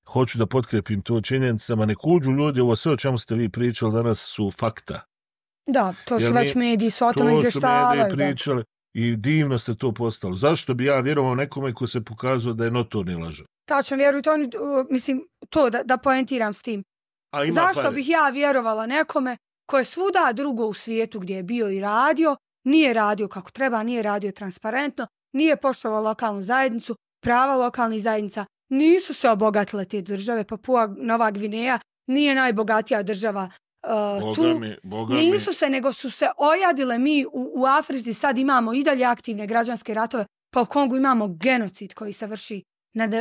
hoću da potkrepim to činjenicama, nek uđu ljudi, ovo sve o čemu ste vi pričali danas su fakta. Da, to su već mediji su o tome izvještavaju. To su mediji pričali i divno ste to postali. Zašto bi ja vjerovao nekome ko se pokazao da je notorni lažov? Tačno, vjerujte, mislim, to da poentiram s tim. Zašto bih ja vjerovala nekome ko je svuda drugo u svijetu gdje je bio i radio, nije radio kako treba, nije radio transparentno, nije poštovao lokalnu zajednicu, prava lokalnih zajednica, nisu se obogatile te države, Papua Nova Gvineja nije najbogatija država nisu se, nego su se ojadile. Mi u Africi sad imamo i dalje aktivne građanske ratove, pa u Kongu imamo genocid koji se vrši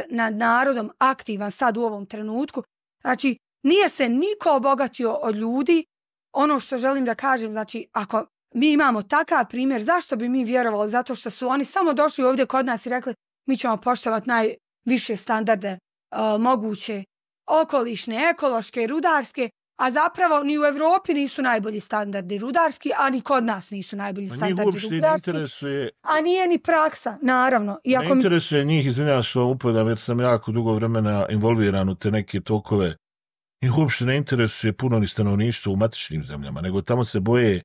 nad narodom aktivan sad u ovom trenutku. Znači, nije se niko obogatio od ljudi. Ono što želim da kažem, znači, ako mi imamo takav primjer, zašto bi mi vjerovali? Zato što su oni samo došli ovdje kod nas i rekli mi ćemo poštovati najviše standarde moguće, okolišne, ekološke, rudarske, a zapravo ni u Europi nisu najbolji standardi rudarski, a ni kod nas nisu najbolji standardi rudarski. A nije ni praksa, naravno. Ne interesuje njih, izvinjavam što upadam, jer sam jako dugo vremena involviran u te neke tokove. Njih uopšte ne interesuje puno ni stanovništvo u matičnim zemljama, nego tamo se boje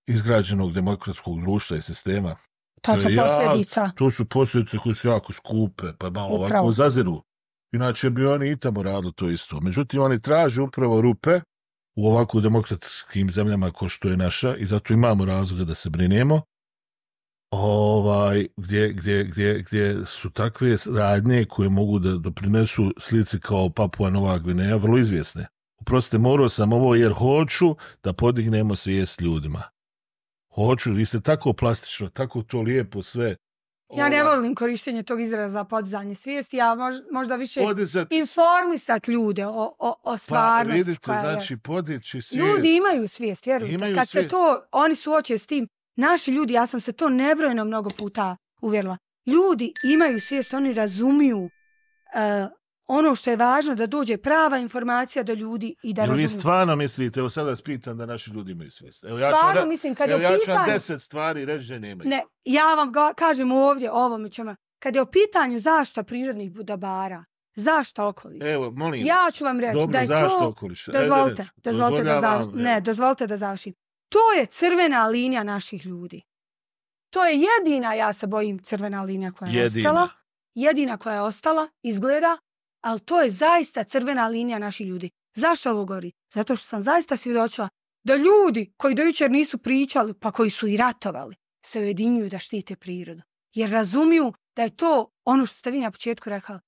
izgrađenog demokratskog društva i sistema. Tačno posljedica. To su posljedice koje su jako skupe, pa malo ovako zaziru. Inače bi oni i tamo radili to isto. Međutim, oni traže upravo rupe u ovako demokratskim zemljama ko što je naša i zato imamo razloga da se brinemo. Gdje su takve radnje koje mogu da doprinesu slici kao Papua Nova Gvineja vrlo izvjesne. Oprostite, morao sam ovo jer hoću da podignemo svijest ljudima. Hoću, vi ste tako plastično, tako to lijepo sve. Ja ne volim korištenje tog izraza za podizanje svijesti, ja možda više informisati ljude o stvarnosti. Pa vidite, znači podići svijest. Ljudi imaju svijest, vjerujte. Kad se to, oni suoče s tim, naši ljudi, ja sam se to nebrojeno mnogo puta uvjerila, ljudi imaju svijest, oni razumiju ono što je važno da dođe prava informacija do ljudi i da razumiju. Vi stvarno mislite, evo sada vas pitam da naši ljudi imaju svijest. Stvarno mislim, kad je u pitanju... Ja ću vam 10 stvari reći da nemaju. Ne, ja vam kažem ovdje, kad je u pitanju zaštita prirodnih dobara, zaštita okoliša. Evo, molim. Ja ću vam reći dobro, da je to... Dozvolite da završim. To je crvena linija naših ljudi. To je jedina, ja se bojim, crvena linija koja je ostala. jedina koja je ostala, izgleda, ali to je zaista crvena linija naših ljudi. Zašto ovo govori? Zato što sam zaista svjedočila da ljudi koji do jučer nisu pričali, pa koji su i ratovali, se ujedinjuju da štite prirodu. Jer razumiju da je to ono što ste vi na početku rekali,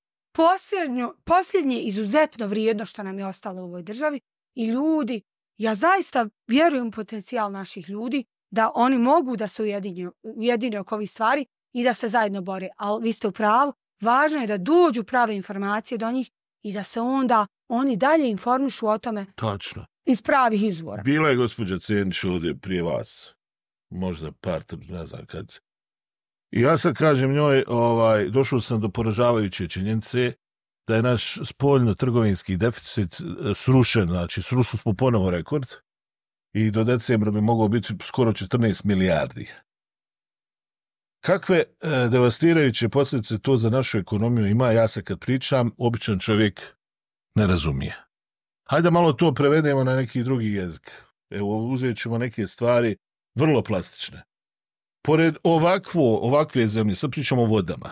posljednje izuzetno vrijedno što nam je ostalo u ovoj državi i ljudi, ja zaista vjerujem u potencijal naših ljudi da oni mogu da se ujedine oko ovih stvari i da se zajedno bore. Ali vi ste u pravu, važno je da dođu prave informacije do njih i da se onda oni dalje informišu o tome. Tačno. Iz pravih izvora. Bila je gospođa Cenić ovdje prije vas, možda ne znam kad. I ja sad kažem njoj, došao sam do poražavajuće činjenice da je naš spoljno-trgovinski deficit srušen, znači srušili smo ponovo rekord i do decembra bi mogao biti skoro 14 milijardi. Kakve devastirajuće posljedice to za našu ekonomiju ima, ja se kad pričam, običan čovjek ne razumije. Hajde malo to prevedemo na neki drugi jezik. Evo, uzet ćemo neke stvari vrlo plastične. Pored ovakve zemlje, sad pričamo o vodama.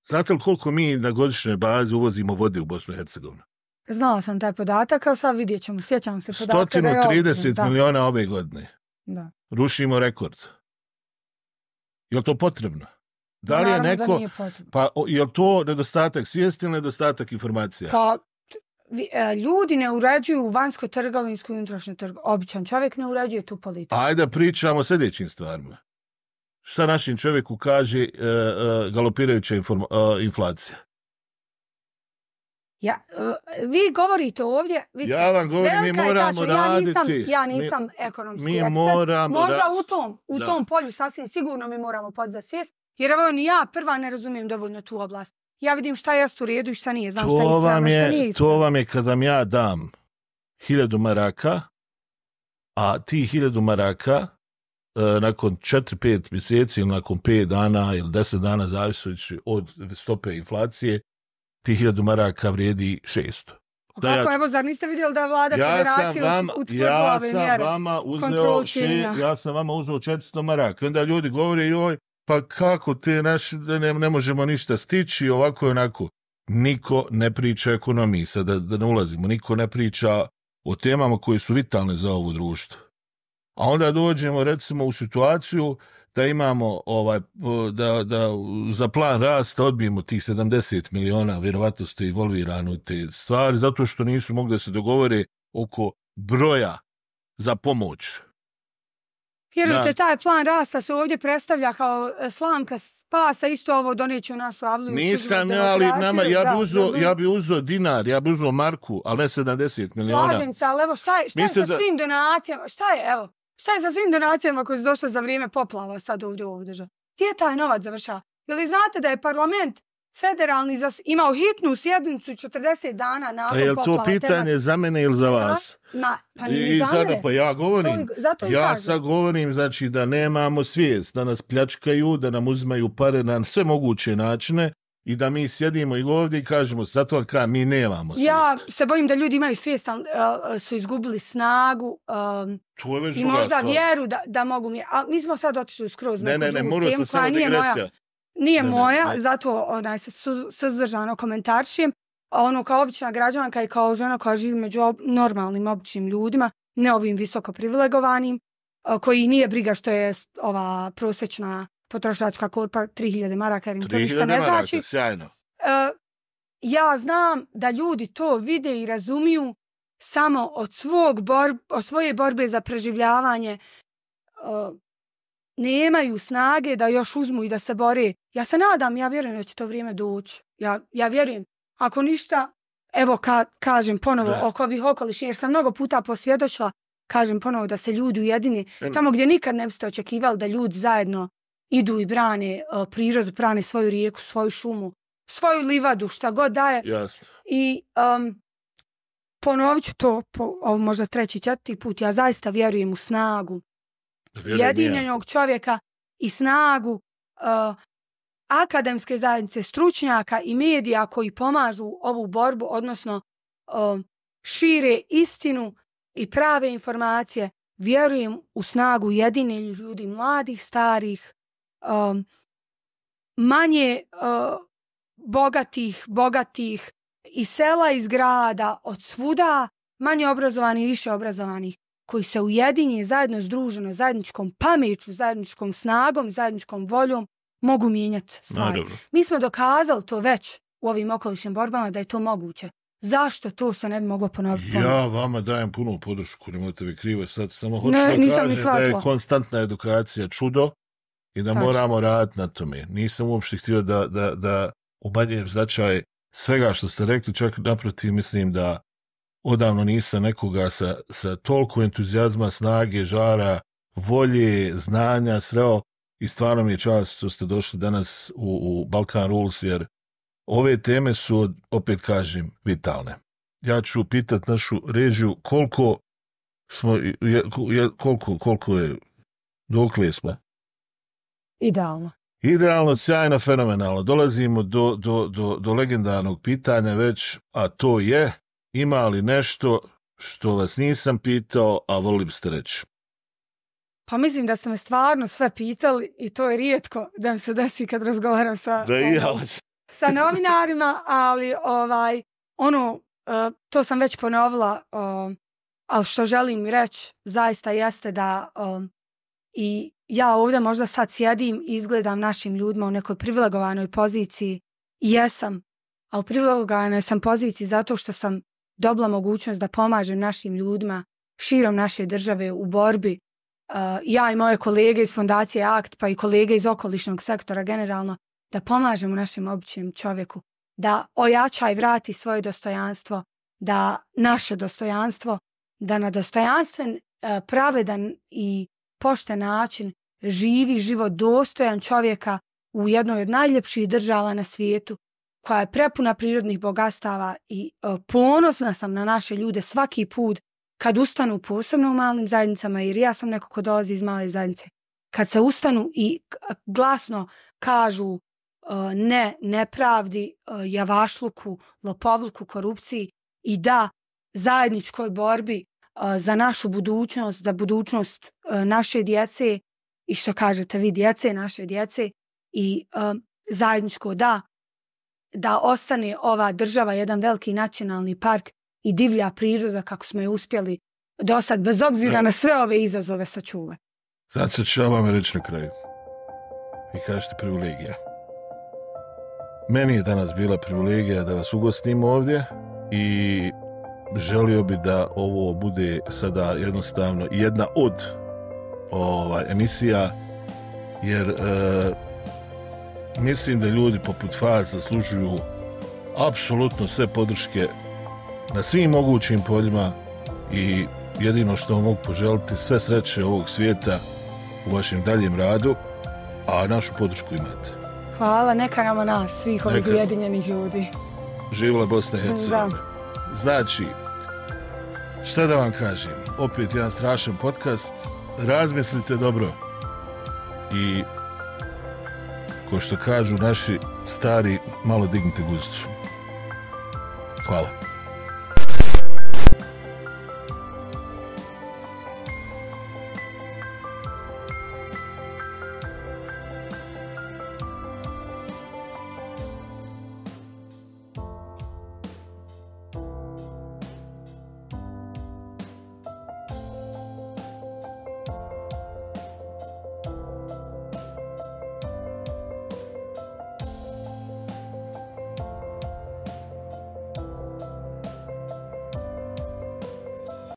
Znate li koliko mi na godišnjoj bazi uvozimo vode u Bosnu i Hercegovinu? Znala sam taj podatak, ali sad vidjet ćemo, sjećam se podatka. 130 miliona ove godine. Da. Rušimo rekord. Je li to potrebno? Da li je neko... Da nije potrebno. Pa je li to nedostatak svijesti ili nedostatak informacija? Pa ljudi ne uređuju vanjsko-trgovinsku i unutrašnju trgovinu. Običan čovjek ne uređuje tu politiku. Ajde pričamo o sljedećim stvarima. Šta našim čovjeku kaže galopirajuća inflacija? Vi govorite ovdje... Ja vam govorim, mi moramo raditi. Ja nisam ekonomski ekspert. Možda u tom polju sasvim sigurno mi moramo podizati svijest, jer evo ni ja prva ne razumijem dovoljno tu oblast. Ja vidim šta je u redu i šta nije. Znam šta je ispravno, šta nije ispravno. To vam je kada vam ja dam 1000 maraka, a ti 1000 maraka nakon 4-5 mjeseci ili nakon 5 dana ili 10 dana zavisujući od stope inflacije, ti 1000 maraka vrijedi 600. Kako, evo, zar niste vidjeli da je vlada federacije utvrdila ove mjere? Ja sam vama uzeo 400 maraka. Onda ljudi govore, joj, pa kako te naši, da ne možemo ništa stići, ovako i onako. Niko ne priča ekonomiji, sad da ne ulazimo, niko ne priča o temama koje su vitalne za ovo društvo. A onda dođemo recimo u situaciju da imamo da za plan rasta odbijemo tih 70 miliona, vjerovatno ste involvirani u te stvari, zato što nisu mogli da se dogovore oko broja za pomoć. Vjerujte, taj plan rasta se ovdje predstavlja kao slamka spasa, isto ovo doneću u našu avliju. Nisam, ali ja bi uzeo dinar, ja bi uzeo marku, ali ne 70 miliona. Slažem se, ali evo šta je sa svim donacijama? Šta je sa svim donacijama koje su došle za vrijeme poplava sad ovdje u ovu državu? Gdje je taj novac završao? Je li znate da je parlament federalni imao hitnu sjednicu 40 dana nakon poplava? Je li to pitanje za mene ili za vas? Pa nije za mene. Pa ja govorim, sad govorim znači da nemamo svijest, da nas pljačkaju, da nam uzimaju pare na sve moguće načine i da mi sjedimo i ovdje i kažemo zato mi nemamo svijest. Ja se bojim da ljudi imaju svijest, ali su izgubili snagu i možda vjeru da mogu mi. Ali mi smo sad otišli skroz neku drugu temu koja nije moja, zato se suzdržano komentaršijem. Kao obična građanka i kao žena koja živi među normalnim, običnim ljudima, ne ovim visoko privilegovanim, koji nije briga što je ova prosječna potrošačka korpa 3000 maraka, jer im to ništa ne znači. Sjajno. Ja znam da ljudi to vide i razumiju samo od svoje borbe za preživljavanje. Nemaju snage da još uzmu i da se bore. Ja se nadam, ja vjerujem da će to vrijeme doći. Ja vjerujem. Ako ništa, evo kažem ponovo oko ovih okolišnih, jer sam mnogo puta posvjedočila, kažem ponovo da se ljudi ujedine tamo gdje nikad ne biste očekivali da ljudi zajedno idu i brane prirodu, brane svoju rijeku, svoju šumu, svoju livadu, šta god daje. Jasno. I ponovit ću to možda 3. 4. put. Ja zaista vjerujem u snagu jedinjenog čovjeka i snagu akademske zajednice, stručnjaka i medija koji pomažu ovu borbu, odnosno šire istinu i prave informacije. Vjerujem u snagu jedinjenja ljudi, mladih, starih, manje bogatih, iz sela, iz grada, od svuda, manje obrazovani i više obrazovanih, koji se ujedinje zajedno združeno, zajedničkom pameću, zajedničkom snagom, zajedničkom voljom, mogu mijenjati stvari. Naravno. Mi smo dokazali to već u ovim okolišnim borbama da je to moguće. Zašto to se ne bi moglo ponoviti? Ja vama dajem punu podršku, nemojte vi krivo sad, samo hoću da kažem da je konstantna edukacija čudo i da moramo raditi na tome. Nisam uopšte htio da umanjujem značaj svega što ste rekli, čak naprotiv mislim da odavno nisam nekoga sa toliko entuzijazma, snage, žara, volje, znanja sreo i stvarno mi je čast što ste došli danas u Balkan Rules, jer ove teme su, opet kažem, vitalne. Ja ću pitati našu režiju koliko je, dokle smo? Idealno. Idealno, sjajno, fenomenalno. Dolazimo do legendarnog pitanja već, a to je, ima li nešto što vas nisam pitao, a volili biste reći? Pa mislim da ste me stvarno sve pitali i to je rijetko da mi se desi kad razgovaram sa novinarima, ali to sam već ponovila, ali što želim reći zaista jeste da i ja ovdje možda sad sjedim i izgledam našim ljudima u nekoj privilegovanoj poziciji. Jesam, ali u privilegovanoj sam poziciji zato što sam dobila mogućnost da pomažem našim ljudima širom naše države u borbi. Ja i moje kolege iz Fondacije ACT, pa i kolege iz okolišnog sektora generalno, da pomažemo našem običnom čovjeku, da ojača i vrati svoje dostojanstvo, da naše dostojanstvo, da na dostojanstven, pravedan i pošten način živi život dostojan čovjeka u jednoj od najljepših država na svijetu, koja je prepuna prirodnih bogatstava i ponosna sam na naše ljude svaki put kad ustanu, posebno u malim zajednicama, jer ja sam neko ko dolazi iz male zajednice, kad se ustanu i glasno kažu ne nepravdi, javašluku, lopovluku, korupciji i da zajedničkoj borbi za našu budućnost, za budućnost naše djece i što kažete vi, djece, naše djece i zajedničko da ostane ova država jedan veliki nacionalni park i divlja priroda kako smo je uspjeli do sad, bez obzira na sve ove izazove sačuvati. Sad ću ja vam reći na kraju. Vi kažete privilegija. Meni je danas bila privilegija da vas ugostim ovdje i želio bi da ovo bude sada jednostavno jedna od emisija, jer mislim da ljudi poput vas zaslužuju apsolutno sve podrške na svim mogućim poljima i jedino što vam mogu poželiti sve sreće ovog svijeta u vašem daljem radu, a našu podršku imate. Hvala, neka nama nas, svih ovih ujedinjenih ljudi. Živjela Bosna i Hercegovina. Znači, šta da vam kažem, opet jedan strašan podcast, razmislite dobro i ko što kažu naši stari, malo dignite guzicu. Hvala.